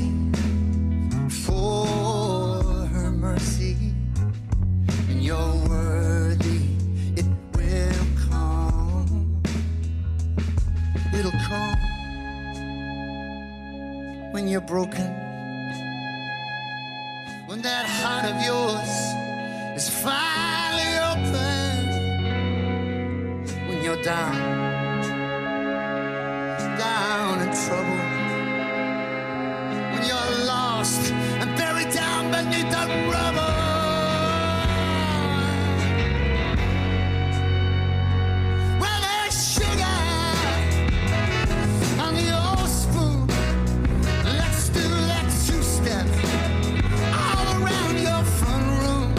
[SPEAKER 14] for her mercy and you're worthy, it will come. It'll come when you're broken, when that heart of yours is finally open, when you're down in trouble, when you're lost and buried down beneath the rubble. Well, there's sugar on the old spoon. Let's do that two-step all around your front room.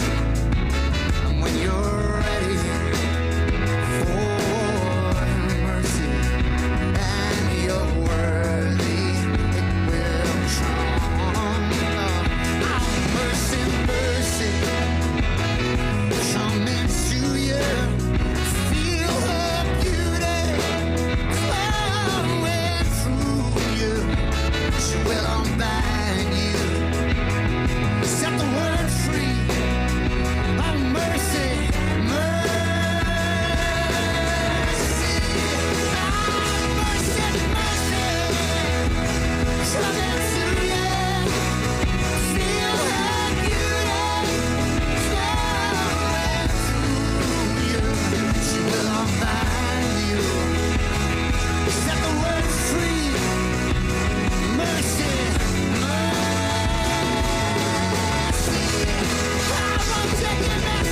[SPEAKER 14] And when you're ready for mercy and you're worthy, it will come. Mercy, mercy, come into you. Feel her beauty flowing through you. She will unbind you, set the world free. By mercy, mercy, mercy, come into you. Feel her beauty flowing through you. She will unbind you, set the world free. Mercy, mercy, I'm taking that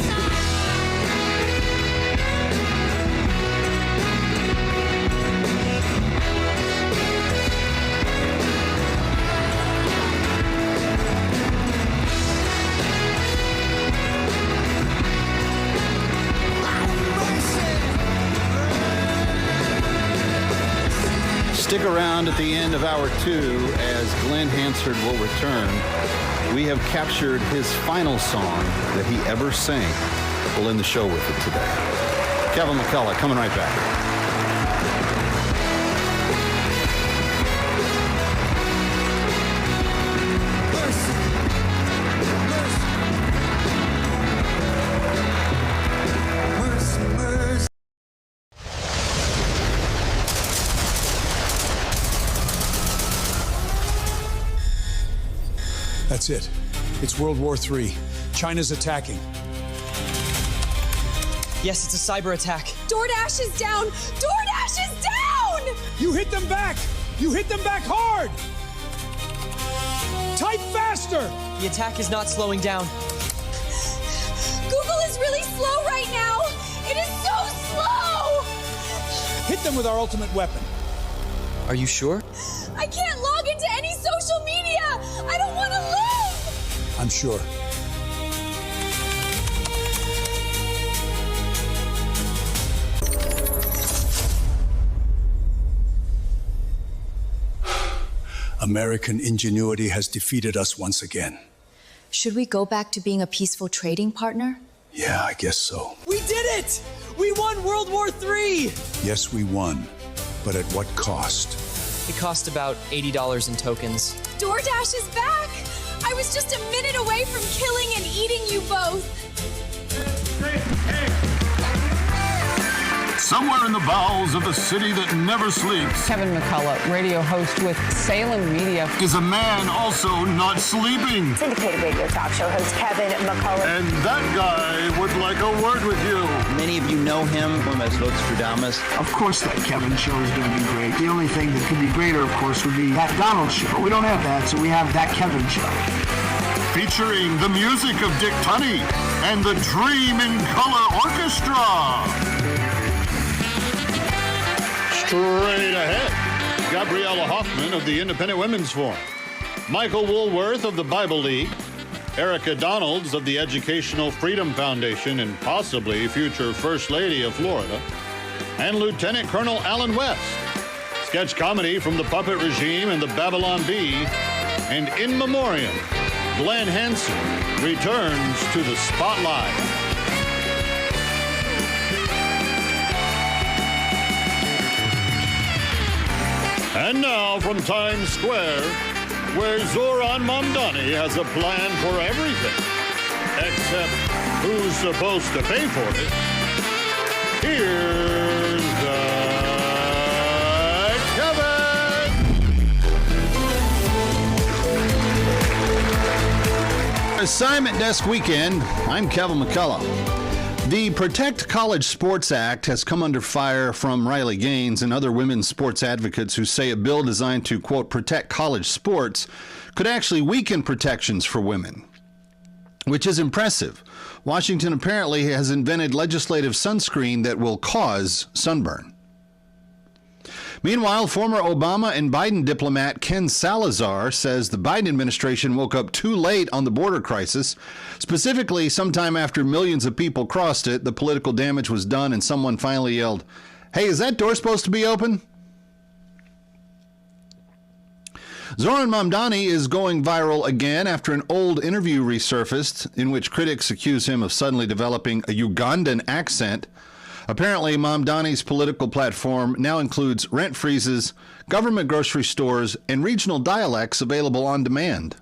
[SPEAKER 9] Stick around at the end of hour 2 as Glenn Hansard will return. We have captured his final song that he ever sang. We'll end the show with it today. Kevin McCullough coming right back.
[SPEAKER 15] That's it. It's World War III. China's attacking.
[SPEAKER 16] Yes, it's a cyber attack.
[SPEAKER 17] DoorDash is down! DoorDash is down!
[SPEAKER 15] You hit them back! You hit them back hard! Type faster!
[SPEAKER 16] The attack is not slowing down.
[SPEAKER 17] Google is really slow right now! It is so slow!
[SPEAKER 15] Hit them with our ultimate weapon.
[SPEAKER 16] Are you sure?
[SPEAKER 17] I can't log into any social media! I don't want to live!
[SPEAKER 15] I'm sure. American ingenuity has defeated us once again.
[SPEAKER 18] Should we go back to being a peaceful trading partner?
[SPEAKER 15] Yeah, I guess so.
[SPEAKER 16] We did it! We won World War III!
[SPEAKER 15] Yes, we won. But at what cost?
[SPEAKER 16] It cost about $80 in tokens.
[SPEAKER 17] DoorDash is back! I was just a minute away from killing and eating you both.
[SPEAKER 4] Somewhere in the bowels of the city that never sleeps,
[SPEAKER 5] Kevin McCullough, radio host with Salem Media,
[SPEAKER 4] is a man also not sleeping.
[SPEAKER 6] Syndicated radio talk show host Kevin McCullough.
[SPEAKER 4] And that guy would like a word with you.
[SPEAKER 7] Many of you know him from Nostradamus.
[SPEAKER 8] Of course that Kevin show is going to be great. The only thing that could be greater, of course, would be that Donald show. But we don't have that, so we have that Kevin show.
[SPEAKER 4] Featuring the music of Dick Tunney and the Dream in Color Orchestra. Straight ahead, Gabriella Hoffman of the Independent Women's Forum, Michael Woolworth of the Bible League, Erica Donalds of the Educational Freedom Foundation and possibly future First Lady of Florida, and Lieutenant Colonel Alan West. Sketch comedy from the Puppet Regime and the Babylon Bee, and in memoriam, Glenn Hansen returns to the spotlight. And now from Times Square, where Zoran Mamdani has a plan for everything, except who's supposed to pay for it, here's Kevin!
[SPEAKER 9] Assignment Desk Weekend, I'm Kevin McCullough. The Protect College Sports Act has come under fire from Riley Gaines and other women's sports advocates who say a bill designed to, quote, protect college sports could actually weaken protections for women, which is impressive. Washington apparently has invented legislative sunscreen that will cause sunburn. Meanwhile, former Obama and Biden diplomat Ken Salazar says the Biden administration woke up too late on the border crisis. Specifically, sometime after millions of people crossed it, the political damage was done and someone finally yelled, "Hey, is that door supposed to be open?" Zoran Mamdani is going viral again after an old interview resurfaced in which critics accuse him of suddenly developing a Ugandan accent. Apparently, Mamdani's political platform now includes rent freezes, government grocery stores, and regional dialects available on demand.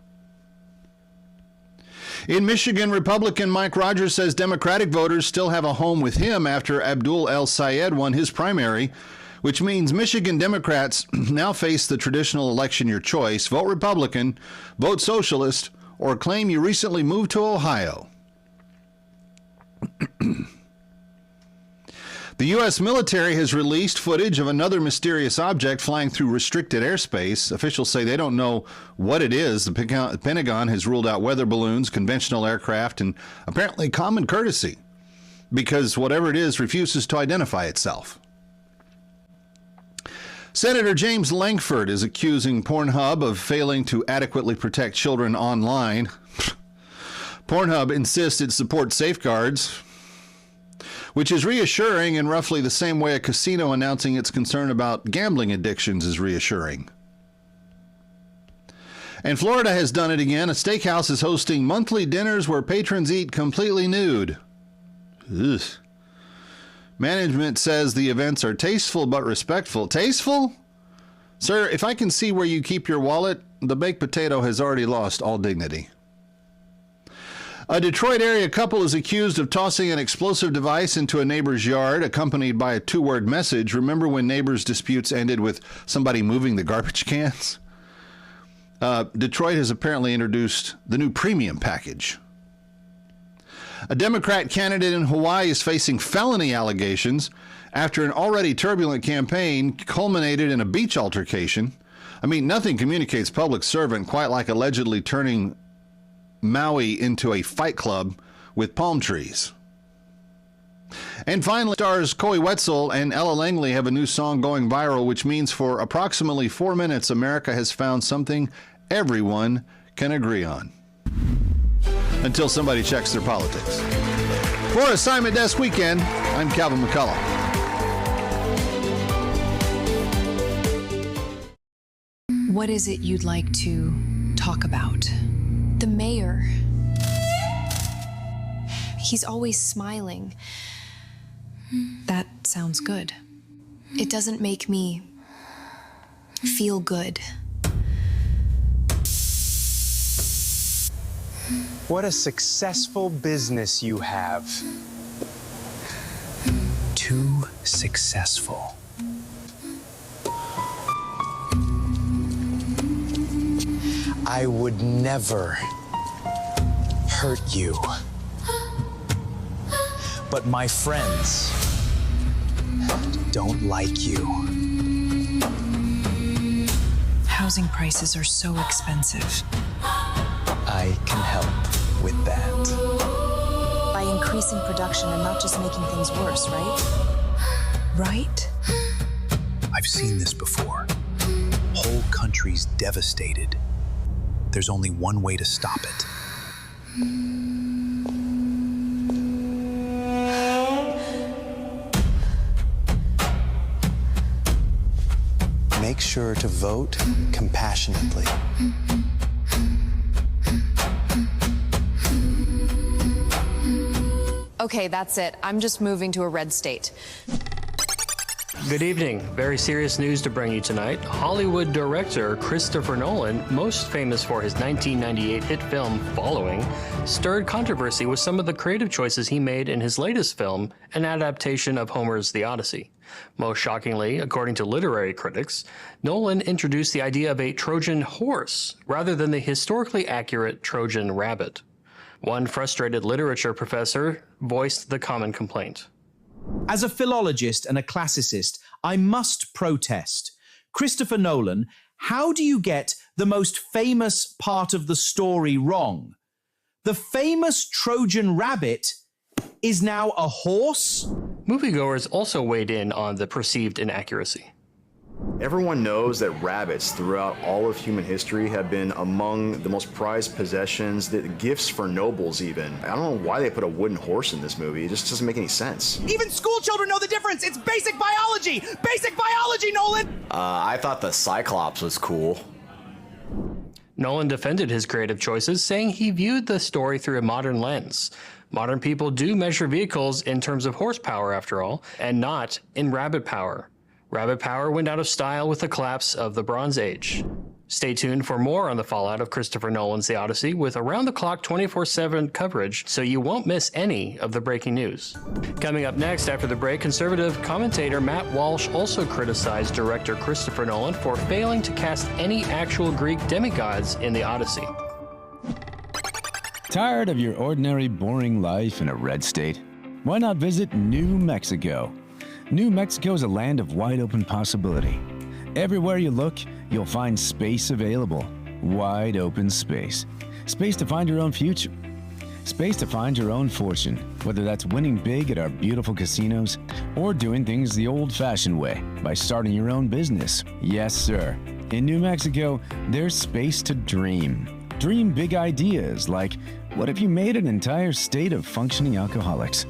[SPEAKER 9] In Michigan, Republican Mike Rogers says Democratic voters still have a home with him after Abdul El-Sayed won his primary, which means Michigan Democrats now face the traditional election your choice: vote Republican, vote Socialist, or claim you recently moved to Ohio. The U.S. military has released footage of another mysterious object flying through restricted airspace. Officials say they don't know what it is. The Pentagon has ruled out weather balloons, conventional aircraft, and apparently common courtesy, because whatever it is refuses to identify itself. Senator James Lankford is accusing Pornhub of failing to adequately protect children online. Pornhub insists it supports safeguards, which is reassuring in roughly the same way a casino announcing its concern about gambling addictions is reassuring. And Florida has done it again. A steakhouse is hosting monthly dinners where patrons eat completely nude. Ugh. Management says the events are tasteful but respectful. Tasteful? Sir, if I can see where you keep your wallet, the baked potato has already lost all dignity. A Detroit area couple is accused of tossing an explosive device into a neighbor's yard, accompanied by a two-word message. Remember when neighbors' disputes ended with somebody moving the garbage cans? Detroit has apparently introduced the new premium package. A Democrat candidate in Hawaii is facing felony allegations after an already turbulent campaign culminated in a beach altercation. I mean, nothing communicates public servant quite like allegedly turning Maui into a fight club with palm trees. And finally, stars Coy Wetzel and Ella Langley have a new song going viral, which means for approximately 4 minutes, America has found something everyone can agree on. Until somebody checks their politics. For Assignment Desk Weekend, I'm Calvin McCullough.
[SPEAKER 18] What is it you'd like to talk about? The mayor. He's always smiling. That sounds good. It doesn't make me feel good.
[SPEAKER 19] What a successful business you have. Too successful. I would never hurt you. But my friends don't like you.
[SPEAKER 18] Housing prices are so expensive.
[SPEAKER 19] I can help with that.
[SPEAKER 18] By increasing production and not just making things worse, right? Right?
[SPEAKER 15] I've seen this before. Whole countries devastated. There's only one way to stop it. Make sure to vote compassionately.
[SPEAKER 18] Okay, that's it. I'm just moving to a red state.
[SPEAKER 20] Good evening. Very serious news to bring you tonight. Hollywood director Christopher Nolan, most famous for his 1998 hit film Following, stirred controversy with some of the creative choices he made in his latest film, an adaptation of Homer's The Odyssey. Most shockingly, according to literary critics, Nolan introduced the idea of a Trojan horse rather than the historically accurate Trojan rabbit. One frustrated literature professor voiced the common complaint.
[SPEAKER 21] As a philologist and a classicist, I must protest. Christopher Nolan, how do you get the most famous part of the story wrong? The famous Trojan rabbit is now a horse?
[SPEAKER 20] Moviegoers also weighed in on the perceived inaccuracy.
[SPEAKER 22] Everyone knows that rabbits throughout all of human history have been among the most prized possessions, gifts for nobles even. I don't know why they put a wooden horse in this movie. It just doesn't make any sense.
[SPEAKER 16] Even school children know the difference. It's basic biology. Basic biology, Nolan.
[SPEAKER 22] I thought the Cyclops was cool.
[SPEAKER 20] Nolan defended his creative choices, saying he viewed the story through a modern lens. Modern people do measure vehicles in terms of horsepower, after all, and not in rabbit power. Rabbit power went out of style with the collapse of the Bronze Age. Stay tuned for more on the fallout of Christopher Nolan's The Odyssey with around-the-clock 24/7 coverage so you won't miss any of the breaking news. Coming up next after the break, conservative commentator Matt Walsh also criticized director Christopher Nolan for failing to cast any actual Greek demigods in The Odyssey.
[SPEAKER 23] Tired of your ordinary, boring life in a red state? Why not visit New Mexico? New Mexico is a land of wide-open possibility. Everywhere you look, you'll find space available. Wide open space. Space to find your own future. Space to find your own fortune, whether that's winning big at our beautiful casinos or doing things the old-fashioned way by starting your own business. Yes, sir. In New Mexico, there's space to dream. Dream big ideas like, what if you made an entire state of functioning alcoholics?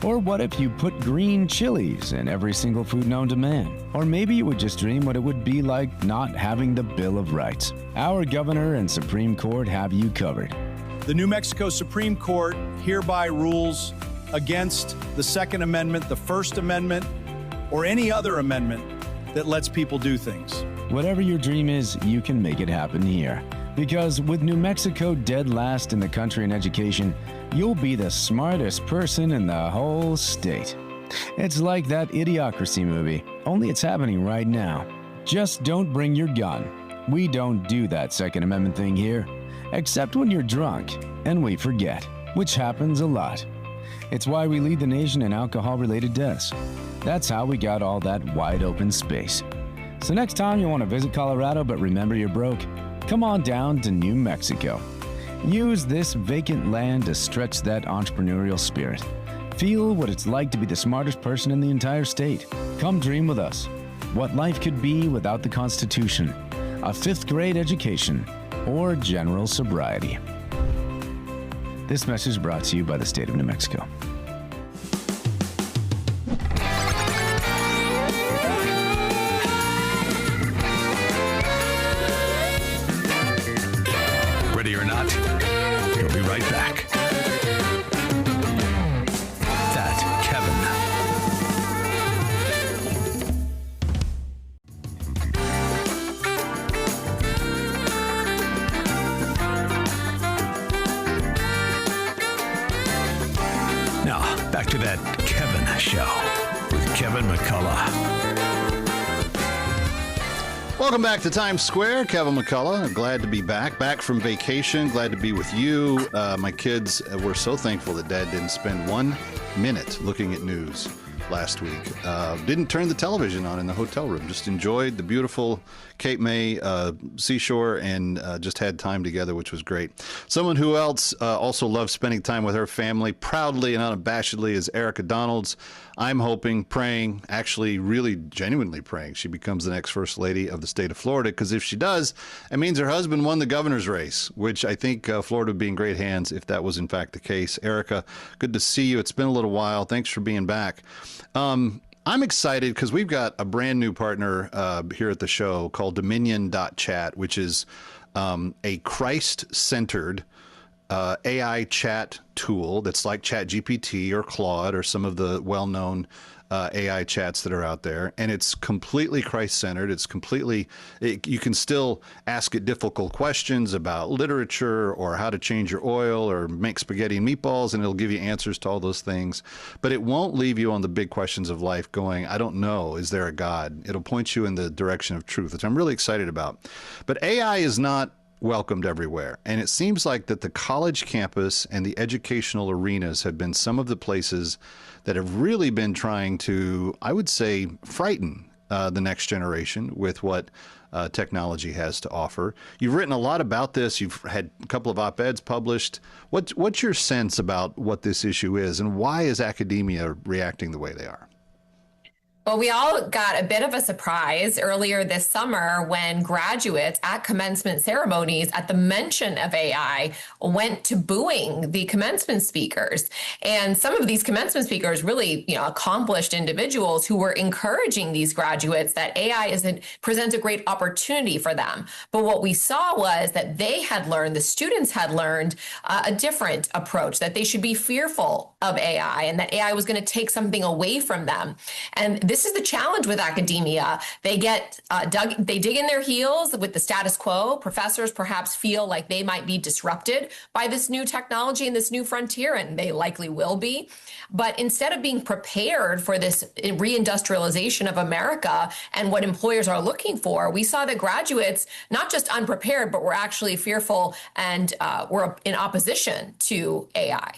[SPEAKER 23] Or what if you put green chilies in every single food known to man? Or maybe you would just dream what it would be like not having the Bill of Rights. Our governor and Supreme Court have you covered.
[SPEAKER 24] The New Mexico Supreme Court hereby rules against the Second Amendment, the First Amendment, or any other amendment that lets people do things.
[SPEAKER 23] Whatever your dream is, you can make it happen here. Because with New Mexico dead last in the country in education, you'll be the smartest person in the whole state. It's like that Idiocracy movie, only it's happening right now. Just don't bring your gun. We don't do that Second Amendment thing here, except when you're drunk and we forget, which happens a lot. It's why we lead the nation in alcohol-related deaths. That's how we got all that wide open space. So next time you want to visit Colorado but remember you're broke, come on down to New Mexico. Use this vacant land to stretch that entrepreneurial spirit. Feel what it's like to be the smartest person in the entire state. Come dream with us. What life could be without the Constitution, a 5th grade education, or general sobriety. This message brought to you by the state of New Mexico.
[SPEAKER 10] Ready or not, we'll be right back. That Kevin. Back to That Kevin Show with Kevin McCullough.
[SPEAKER 9] Welcome back to Times Square. Kevin McCullough. Glad to be back from vacation. Glad to be with you. My kids were so thankful that Dad didn't spend 1 minute looking at news last week. Didn't turn the television on in the hotel room. Just enjoyed the beautiful Cape May seashore and just had time together, which was great. Someone who else also loves spending time with her family proudly and unabashedly is Erica Donalds. I'm hoping, praying, actually really genuinely praying she becomes the next First Lady of the state of Florida, because if she does, it means her husband won the governor's race, which I think Florida would be in great hands if that was in fact the case. Erica, good to see you. It's been a little while. Thanks for being back. I'm excited because we've got a brand new partner here at the show called Dominion.chat, which is a Christ-centered AI chat tool that's like ChatGPT or Claude or some of the well-known AI chats that are out there. And it's completely Christ-centered. It's completely, you can still ask it difficult questions about literature or how to change your oil or make spaghetti and meatballs, and it'll give you answers to all those things. But it won't leave you on the big questions of life going, I don't know, is there a God? It'll point you in the direction of truth, which I'm really excited about. But AI is not welcomed everywhere. And it seems like that the college campus and the educational arenas have been some of the places that have really been trying to, I would say, frighten the next generation with what technology has to offer. You've written a lot about this. You've had a couple of op-eds published. What's your sense about what this issue is, and why is academia reacting the way they are?
[SPEAKER 1] Well, we all got a bit of a surprise earlier this summer when graduates at commencement ceremonies at the mention of AI went to booing the commencement speakers. And some of these commencement speakers, really, accomplished individuals who were encouraging these graduates that AI presents a great opportunity for them. But what we saw was that the students had learned a different approach, that they should be fearful of AI and that AI was going to take something away from them. And this is the challenge with academia. They get they dig in their heels with the status quo. Professors perhaps feel like they might be disrupted by this new technology and this new frontier, and they likely will be. But instead of being prepared for this reindustrialization of America and what employers are looking for, we saw that graduates, not just unprepared, but were actually fearful and were in opposition to AI.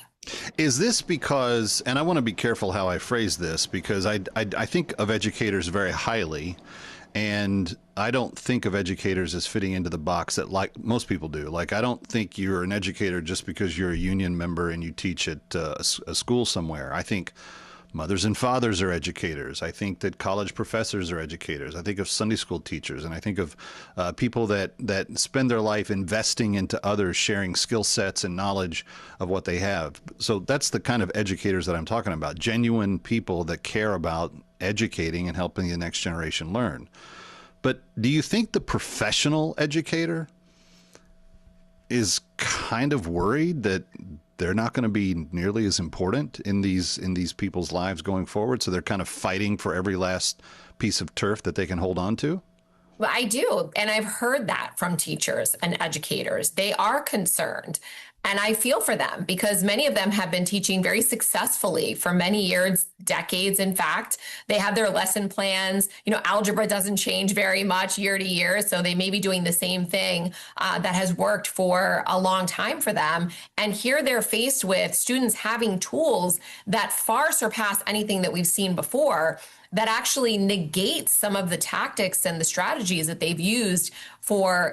[SPEAKER 9] Is this because, and I want to be careful how I phrase this, because I think of educators very highly, and I don't think of educators as fitting into the box that like most people do. Like, I don't think you're an educator just because you're a union member and you teach at a school somewhere. I think mothers and fathers are educators. I think that college professors are educators. I think of Sunday school teachers, and I think of people that spend their life investing into others, sharing skill sets and knowledge of what they have. So that's the kind of educators that I'm talking about, genuine people that care about educating and helping the next generation learn. But do you think the professional educator is kind of worried that they're not going to be nearly as important in these people's lives going forward, so they're kind of fighting for every last piece of turf that they can hold on to?
[SPEAKER 1] Well, I do. And I've heard that from teachers and educators. They are concerned. And I feel for them because many of them have been teaching very successfully for many years, decades, in fact. They have their lesson plans. Algebra doesn't change very much year to year. So they may be doing the same thing that has worked for a long time for them. And here they're faced with students having tools that far surpass anything that we've seen before, that actually negates some of the tactics and the strategies that they've used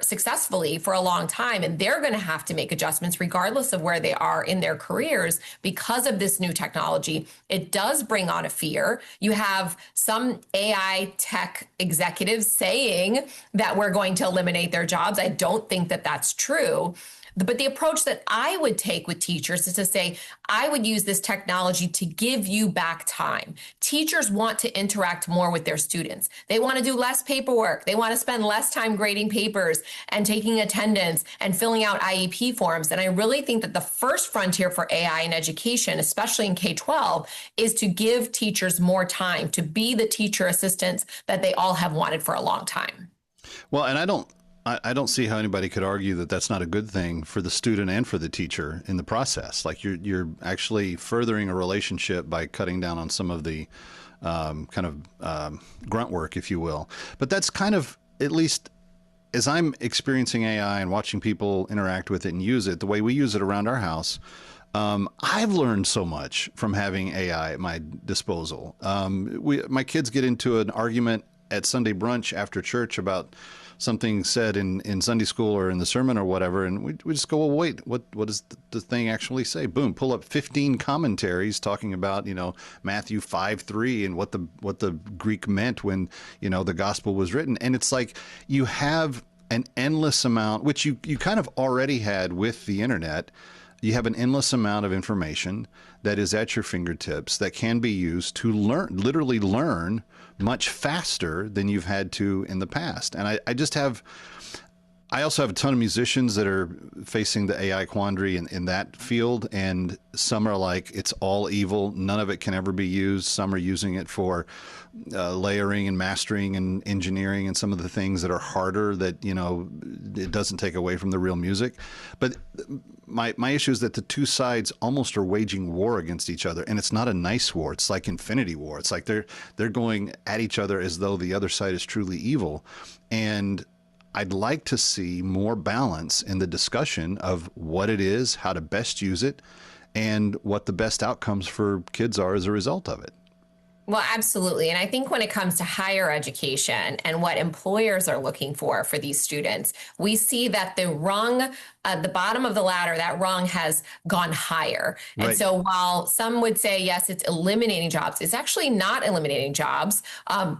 [SPEAKER 1] successfully for a long time. And they're going to have to make adjustments regardless of where they are in their careers because of this new technology. It does bring on a fear. You have some AI tech executives saying that we're going to eliminate their jobs. I don't think that that's true. But the approach that I would take with teachers is to say, I would use this technology to give you back time. Teachers want to interact more with their students. They want to do less paperwork. They want to spend less time grading papers and taking attendance and filling out IEP forms. And I really think that the first frontier for AI in education, especially in K-12, is to give teachers more time to be the teacher assistants that they all have wanted for a long time.
[SPEAKER 9] Well, and I don't see how anybody could argue that that's not a good thing for the student and for the teacher in the process. Like you're actually furthering a relationship by cutting down on some of the grunt work, if you will. But that's kind of, at least as I'm experiencing AI and watching people interact with it and use it, the way we use it around our house, I've learned so much from having AI at my disposal. My kids get into an argument at Sunday brunch after church about something said in Sunday school or in the sermon or whatever, and we just go, well, wait, what does the thing actually say? Boom, pull up 15 commentaries talking about, Matthew 5:3 and what the Greek meant when, the gospel was written. And it's like you have an endless amount, which you kind of already had with the internet. You have an endless amount of information that is at your fingertips that can be used to literally learn much faster than you've had to in the past. And I also have a ton of musicians that are facing the AI quandary in that field. And some are like, it's all evil. None of it can ever be used. Some are using it for layering and mastering and engineering and some of the things that are harder that, it doesn't take away from the real music. But my issue is that the two sides almost are waging war against each other, and it's not a nice war. It's like Infinity War. It's like they're going at each other as though the other side is truly evil. And I'd like to see more balance in the discussion of what it is, how to best use it, and what the best outcomes for kids are as a result of it.
[SPEAKER 1] Well, absolutely. And I think when it comes to higher education and what employers are looking for these students, we see that the rung, the bottom of the ladder, that rung has gone higher. And
[SPEAKER 2] Right.
[SPEAKER 1] so while some would say, yes, it's eliminating jobs, it's actually not eliminating jobs.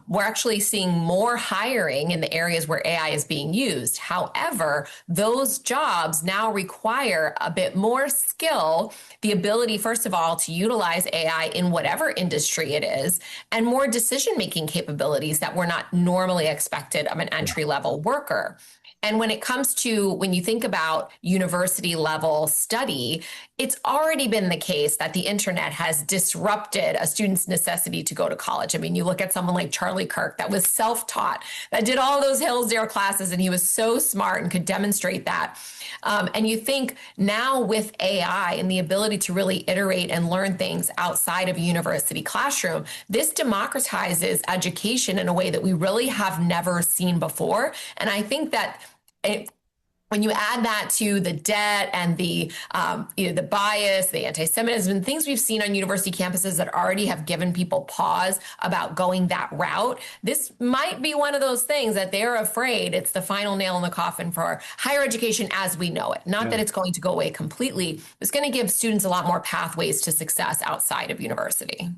[SPEAKER 1] We're actually seeing more hiring in the areas where AI is being used. However, those jobs now require a bit more skill, the ability, first of all, to utilize AI in whatever industry it is, and more decision-making capabilities that were not normally expected of an entry-level worker. And when it comes to, when you think about university level study, it's already been the case that the internet has disrupted a student's necessity to go to college. I mean, you look at someone like Charlie Kirk that was self-taught, that did all those Hillsdale classes, and he was so smart and could demonstrate that. And you think now with AI and the ability to really iterate and learn things outside of a university classroom, this democratizes education in a way that we really have never seen before. And I think that when you add that to the debt and the bias, the anti-Semitism, and things we've seen on university campuses that already have given people pause about going that route, this might be one of those things that they're afraid it's the final nail in the coffin for higher education as we know it. Not that it's going to go away completely. It's going to give students a lot more pathways to success outside of university.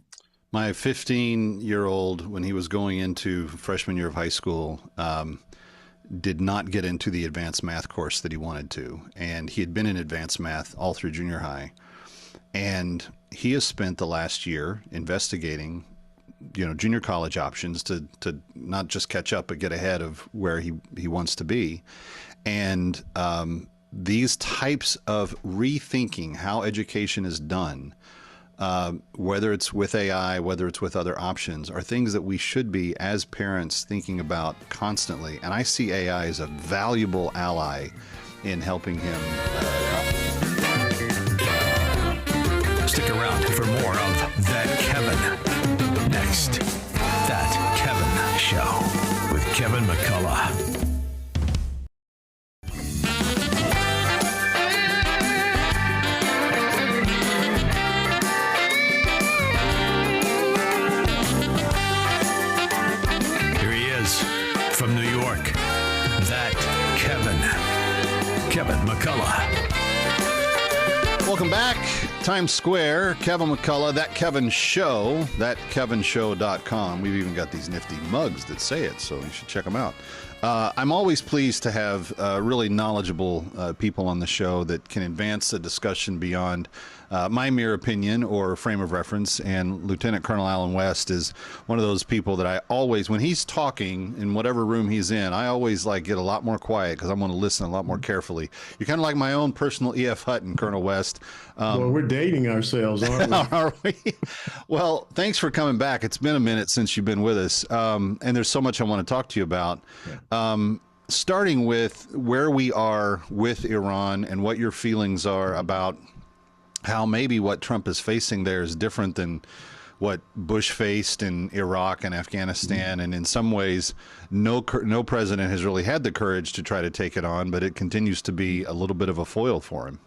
[SPEAKER 9] My 15-year-old, when he was going into freshman year of high school, did not get into the advanced math course that he wanted to. And he had been in advanced math all through junior high. And he has spent the last year investigating, junior college options to not just catch up, but get ahead of where he wants to be. And these types of rethinking how education is done, whether it's with AI, whether it's with other options, are things that we should be, as parents, thinking about constantly. And I see AI as a valuable ally in helping him
[SPEAKER 10] Stick around for more of That Kevin. Next, That Kevin Show with Kevin McCullough. From New York, That Kevin McCullough.
[SPEAKER 9] Welcome back. Times Square, Kevin McCullough, That Kevin Show, thatkevinshow.com. We've even got these nifty mugs that say it, so you should check them out. I'm always pleased to have really knowledgeable people on the show that can advance the discussion beyond my mere opinion or frame of reference. And Lieutenant Colonel Alan West is one of those people that I always, when he's talking in whatever room he's in, I always get a lot more quiet because I want to listen a lot more carefully. You're kind of like my own personal E.F. Hutton, Colonel West.
[SPEAKER 2] Well, we're dating ourselves, aren't we?
[SPEAKER 9] Are we? Well, thanks for coming back. It's been a minute since you've been with us, and there's so much I want to talk to you about. starting with where we are with Iran and what your feelings are about how maybe what Trump is facing there is different than what Bush faced in Iraq and Afghanistan. And in some ways, no president has really had the courage to try to take it on, but it continues to be a little bit of a foil for him.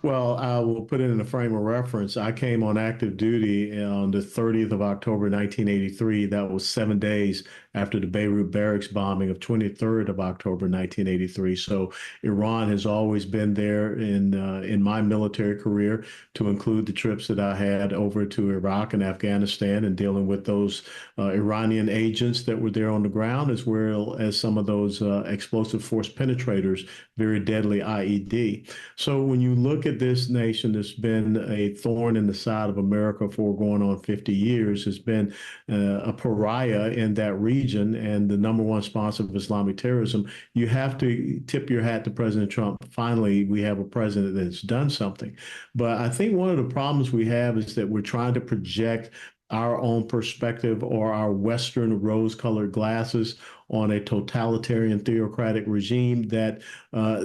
[SPEAKER 2] Well, I will put it in a frame of reference. I came on active duty on the 30th of October, 1983. That was 7 days after the Beirut barracks bombing of 23rd of October, 1983. So Iran has always been there in my military career, to include the trips that I had over to Iraq and Afghanistan and dealing with those Iranian agents that were there on the ground, as well as some of those explosive force penetrators, very deadly IED. So when you look at this nation that's been a thorn in the side of America for going on 50 years, has been a pariah in that region and the number one sponsor of Islamic terrorism, you have to tip your hat to President Trump. Finally, we have a president that's done something. But I think one of the problems we have is that we're trying to project our own perspective or our Western rose-colored glasses on a totalitarian theocratic regime that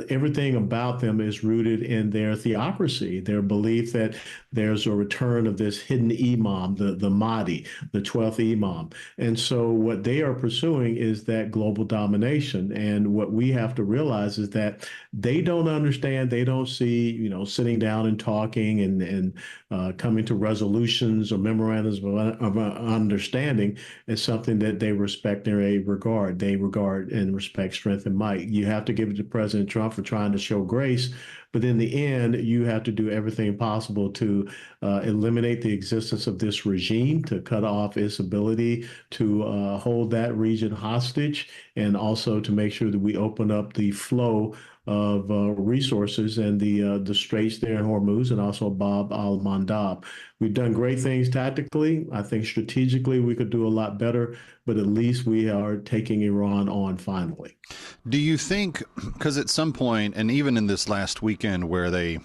[SPEAKER 2] everything about them is rooted in their theocracy, their belief that there's a return of this hidden imam, the Mahdi, the 12th imam. And so what they are pursuing is that global domination. And what we have to realize is that they don't understand, they don't see, sitting down and talking and coming to resolutions or memorandums of understanding is something that they respect and regard. They regard and respect strength and might. You have to give it to President Trump for trying to show grace, but in the end, you have to do everything possible to eliminate the existence of this regime, to cut off its ability to hold that region hostage, and also to make sure that we open up the flow of resources and the straits there in Hormuz and also Bab al-Mandab. We've done great things tactically. I think strategically we could do a lot better, but at least we are taking Iran on finally.
[SPEAKER 9] Do you think, because at some point, and even in this last weekend where they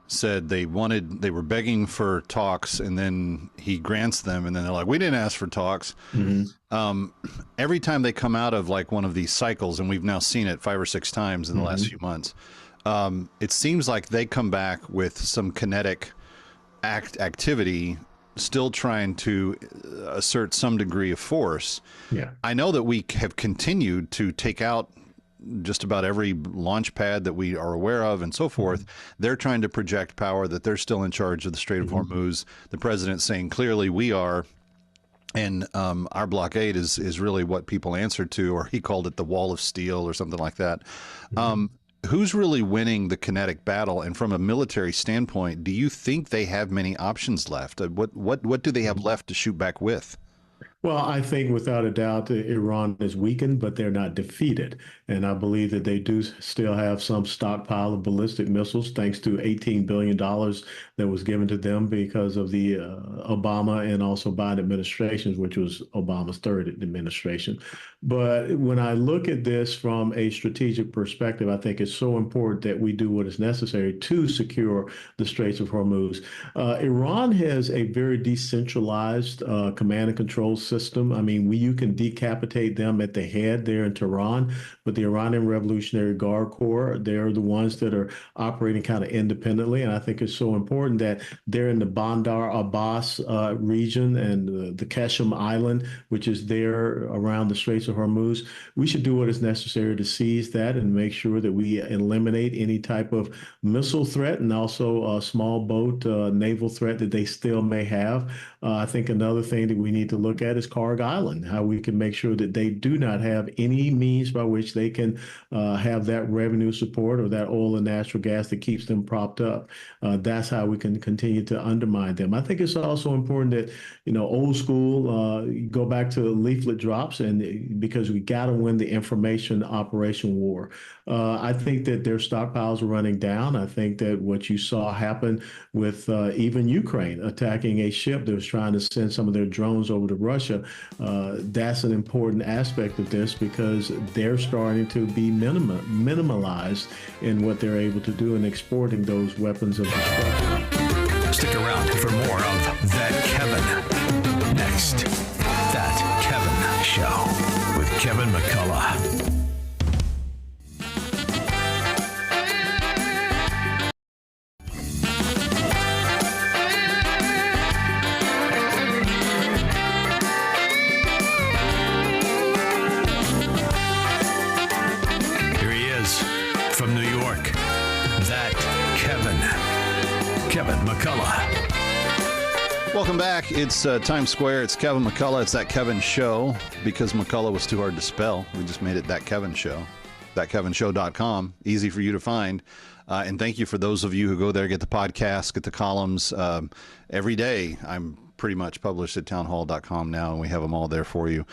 [SPEAKER 9] said they were begging for talks, and then he grants them, and then they're like, we didn't ask for talks. Every time they come out of like one of these cycles, and we've now seen it 5 or 6 times in the last few months, it seems like they come back with some kinetic activity, still trying to assert some degree of force.
[SPEAKER 2] Yeah,
[SPEAKER 9] I know that we have continued to take out just about every launch pad that we are aware of and so forth. They're trying to project power, that they're still in charge of the Strait of Hormuz. The president saying clearly we are, and our blockade is really what people answer to, or he called it the wall of steel or something like that. Who's really winning the kinetic battle? And from a military standpoint, do you think they have many options left? What do they have left to shoot back with?
[SPEAKER 2] Well, I think without a doubt Iran is weakened, but they're not defeated. And I believe that they do still have some stockpile of ballistic missiles, thanks to $18 billion that was given to them because of the Obama and also Biden administrations, which was Obama's third administration. But when I look at this from a strategic perspective, I think it's so important that we do what is necessary to secure the Straits of Hormuz. Iran has a very decentralized command and control system. I mean, you can decapitate them at the head there in Tehran, but the Iranian Revolutionary Guard Corps, they're the ones that are operating kind of independently. And I think it's so important that they're in the Bandar Abbas region and the Qasem Island, which is there around the Straits of Hormuz. We should do what is necessary to seize that and make sure that we eliminate any type of missile threat and also a small boat naval threat that they still may have. I think another thing that we need to look at is Karg Island, how we can make sure that they do not have any means by which they can have that revenue support or that oil and natural gas that keeps them propped up. That's how we can continue to undermine them. I think it's also important that, old school, go back to leaflet drops, and because we got to win the information operation war. I think that their stockpiles are running down. I think that what you saw happen with even Ukraine attacking a ship that was trying to send some of their drones over to Russia, that's an important aspect of this because they're starting to be minimalized in what they're able to do in exporting those weapons of destruction.
[SPEAKER 10] Stick around for more of That Kevin. Next, That Kevin Show with Kevin McCullough.
[SPEAKER 9] Welcome back. It's Times Square. It's Kevin McCullough. It's That Kevin Show. Because McCullough was too hard to spell, we just made it That Kevin Show. ThatKevinShow.com. Easy for you to find. And thank you for those of you who go there, get the podcast, get the columns. Every day, I'm pretty much published at townhall.com now, and we have them all there for you.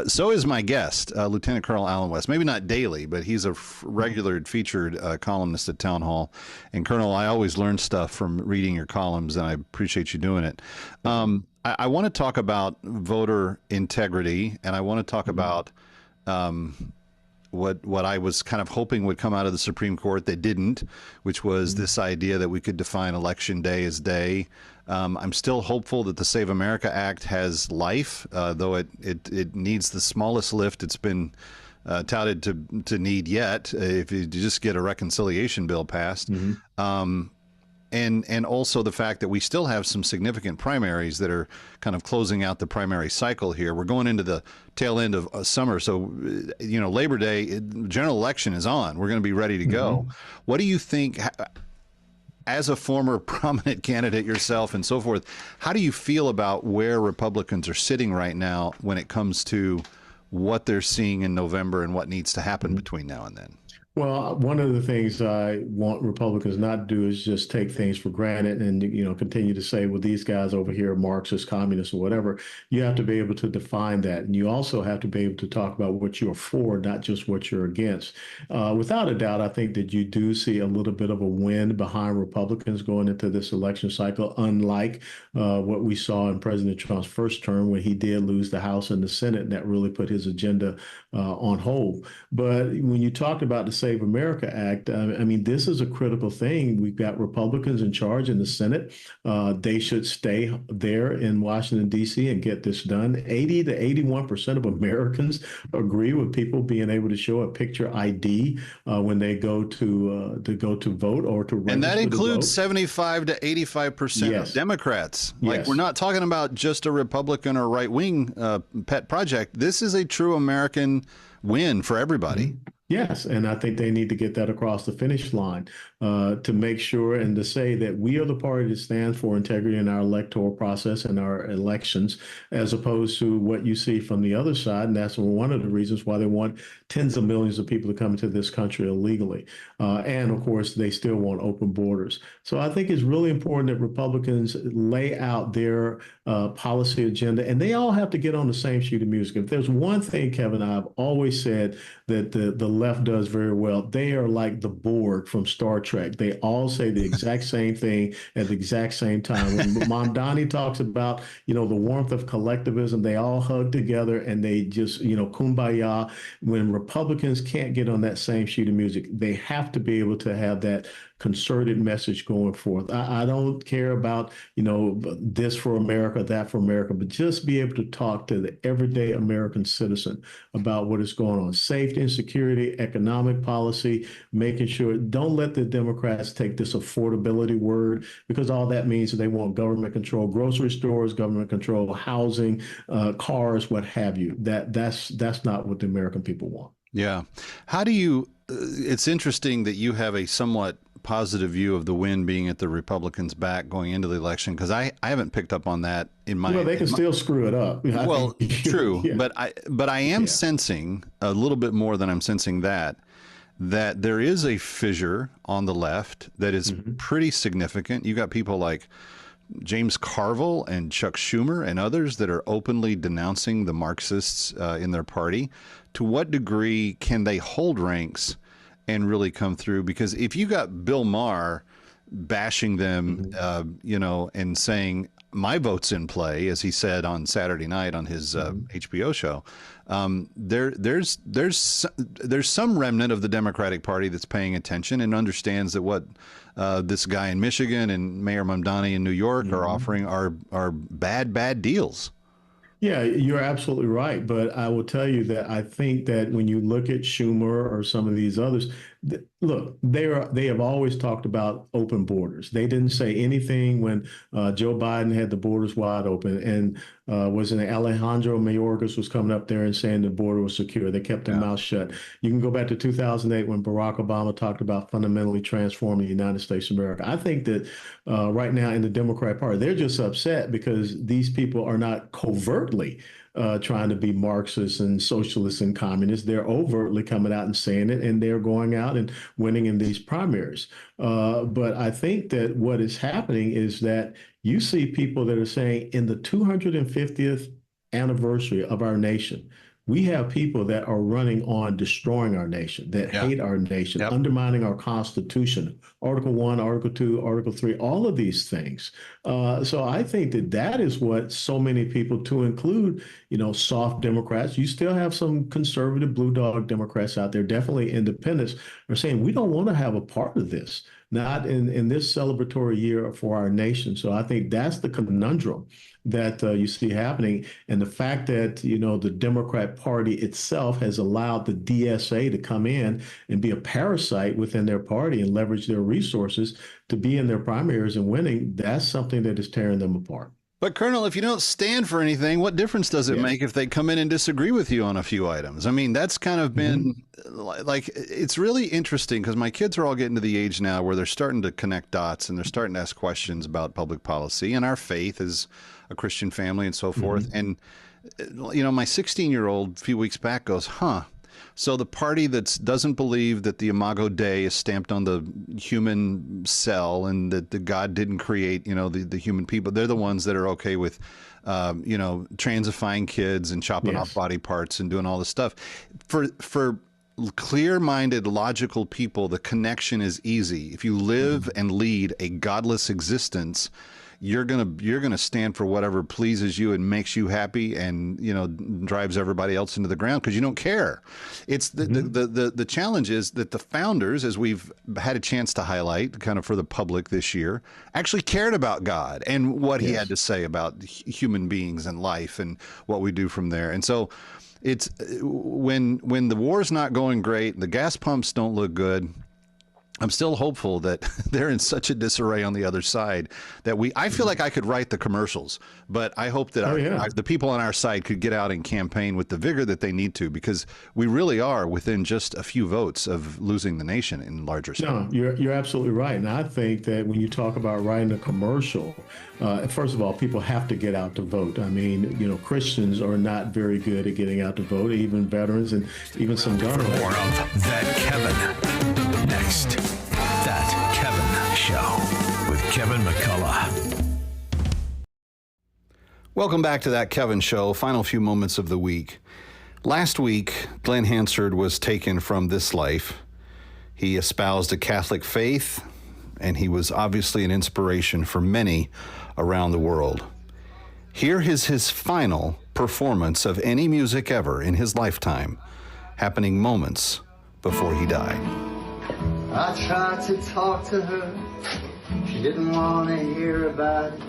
[SPEAKER 9] So is my guest, Lieutenant Colonel Alan West. Maybe not daily, but he's a regular featured columnist at Town Hall. And Colonel, I always learn stuff from reading your columns, and I appreciate you doing it. I want to talk about voter integrity, and I want to talk about what I was kind of hoping would come out of the Supreme Court that didn't, which was this idea that we could define Election Day as day. I'm still hopeful that the Save America Act has life, though it needs the smallest lift it's been touted to need yet, if you just get a reconciliation bill passed. And also the fact that we still have some significant primaries that are kind of closing out the primary cycle here. We're going into the tail end of summer. So, Labor Day, general election is on. We're going to be ready to go. What do you think, as a former prominent candidate yourself and so forth, how do you feel about where Republicans are sitting right now when it comes to what they're seeing in November and what needs to happen between now and then?
[SPEAKER 2] Well, one of the things I want Republicans not to do is just take things for granted and, continue to say, well, these guys over here are Marxist, communists, or whatever. You have to be able to define that. And you also have to be able to talk about what you're for, not just what you're against. Without a doubt, I think that you do see a little bit of a wind behind Republicans going into this election cycle, unlike what we saw in President Trump's first term when he did lose the House and the Senate, and that really put his agenda on hold. But when you talked about the Save America Act, this is a critical thing. We've got Republicans in charge in the Senate. They should stay there in Washington, D.C. and get this done. 80 to 81% of Americans agree with people being able to show a picture ID when they go to vote or to register.
[SPEAKER 9] And that includes 75 to 85% of Democrats. Like, we're not talking about just a Republican or right-wing pet project. This is a true American win for everybody.
[SPEAKER 2] Yes, and I think they need to get that across the finish line to make sure and to say that we are the party that stands for integrity in our electoral process and our elections, as opposed to what you see from the other side. And that's one of the reasons why they want tens of millions of people to come into this country illegally. And of course, they still want open borders. So I think it's really important that Republicans lay out their policy agenda, and they all have to get on the same sheet of music. If there's one thing, Kevin, I've always said that the left does very well, they are like the Borg from Star Trek. They all say the exact same thing at the exact same time. When Mamdani talks about, the warmth of collectivism, they all hug together and they just, kumbaya. When Republicans can't get on that same sheet of music, they have to be able to have that concerted message going forth. I don't care about, this for America, that for America, but just be able to talk to the everyday American citizen about what is going on. Safety and security, economic policy, making sure, don't let the Democrats take this affordability word, because all that means is they want government control, grocery stores, government control, housing, cars, what have you. That's not what the American people want.
[SPEAKER 9] Yeah. How do you, it's interesting that you have a somewhat positive view of the wind being at the Republicans' back going into the election, because I haven't picked up on that in my.
[SPEAKER 2] Well, they can still screw it up.
[SPEAKER 9] Well, true,
[SPEAKER 2] yeah.
[SPEAKER 9] but I am sensing a little bit more than I'm sensing that there is a fissure on the left that is pretty significant. You got people like James Carville and Chuck Schumer and others that are openly denouncing the Marxists in their party. To what degree can they hold ranks and really come through? Because if you got Bill Maher bashing them, and saying my vote's in play, as he said on Saturday night on his HBO show, there's some remnant of the Democratic Party that's paying attention and understands that what this guy in Michigan and Mayor Mamdani in New York are offering are bad deals.
[SPEAKER 2] Yeah, you're absolutely right. But I will tell you that I think that when you look at Schumer or some of these others, Look, they have always talked about open borders. They didn't say anything when Joe Biden had the borders wide open, and wasn't it Alejandro Mayorkas was coming up there and saying the border was secure. They kept their mouth shut. You can go back to 2008 when Barack Obama talked about fundamentally transforming the United States of America. I think that right now in the Democrat Party, they're just upset because these people are not covertly trying to be Marxists and socialists and communists. They're overtly coming out and saying it, and they're going out and winning in these primaries. But I think that what is happening is that you see people that are saying in the 250th anniversary of our nation, we have people that are running on destroying our nation, that hate our nation, undermining our Constitution, Article 1, Article 2, Article 3, all of these things. So I think that that is what so many people, to include, soft Democrats, you still have some conservative blue dog Democrats out there, definitely independents, are saying we don't want to have a part of this, not in this celebratory year for our nation. So I think that's the conundrum that you see happening. And the fact that, the Democrat Party itself has allowed the DSA to come in and be a parasite within their party and leverage their resources to be in their primaries and winning, that's something that is tearing them apart.
[SPEAKER 9] But Colonel, if you don't stand for anything, what difference does it make if they come in and disagree with you on a few items? I mean, that's kind of been like, it's really interesting because my kids are all getting to the age now where they're starting to connect dots and they're starting to ask questions about public policy and our faith as a Christian family and so forth. And, my 16-year-old a few weeks back goes, so the party that doesn't believe that the Imago Dei is stamped on the human cell and that the God didn't create, the human people, they're the ones that are okay with, transifying kids and chopping off body parts and doing all this stuff. For clear-minded, logical people, the connection is easy. If you live and lead a godless existence, you're gonna stand for whatever pleases you and makes you happy and drives everybody else into the ground because you don't care. It's the challenge is that the founders, as we've had a chance to highlight kind of for the public this year, actually cared about God and what he had to say about human beings and life and what we do from there. And so it's when the war's not going great, the gas pumps don't look good, I'm still hopeful that they're in such a disarray on the other side that I feel like I could write the commercials, but I hope that the people on our side could get out and campaign with the vigor that they need to, because we really are within just a few votes of losing the nation in larger scale.
[SPEAKER 2] No, you're absolutely right. And I think that when you talk about writing a commercial, first of all, people have to get out to vote. I mean, Christians are not very good at getting out to vote, even veterans and even some government.
[SPEAKER 10] More of That Kevin. Next, That Kevin Show with Kevin McCullough.
[SPEAKER 9] Welcome back to That Kevin Show. Final few moments of the week. Last week, Glenn Hansard was taken from this life. He espoused a Catholic faith, and he was obviously an inspiration for many around the world. Here is his final performance of any music ever in his lifetime, happening moments before he died.
[SPEAKER 14] I tried to talk to her, she didn't want to hear about it.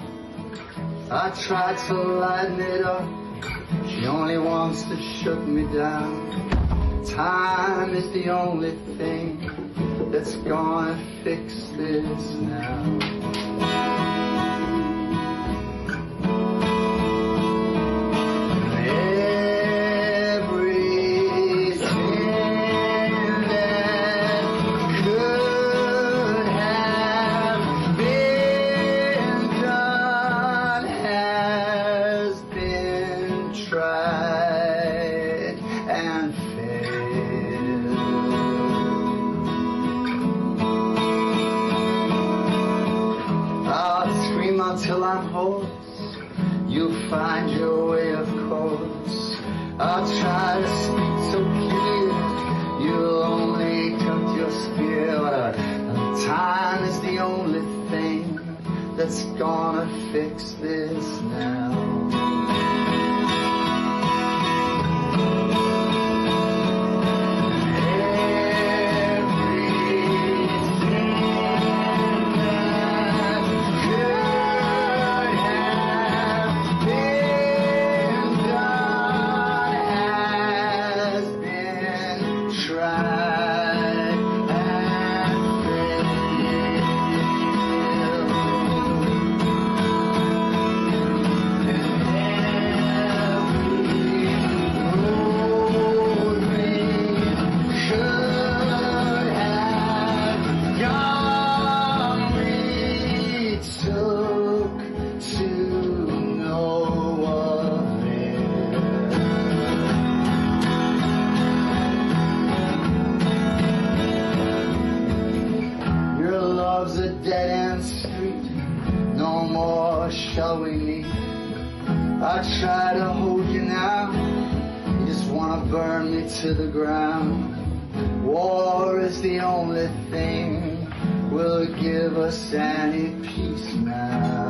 [SPEAKER 14] I tried to lighten it up, she only wants to shut me down. Time is the only thing that's gonna fix this now. Till I'm hoarse, you'll find your way, of course. I'll try to speak so clear, you'll only cut your spear. Time is the only thing that's gonna fix this now. try to hold you now. You just want to burn me to the ground. War is the only thing will give us any peace now.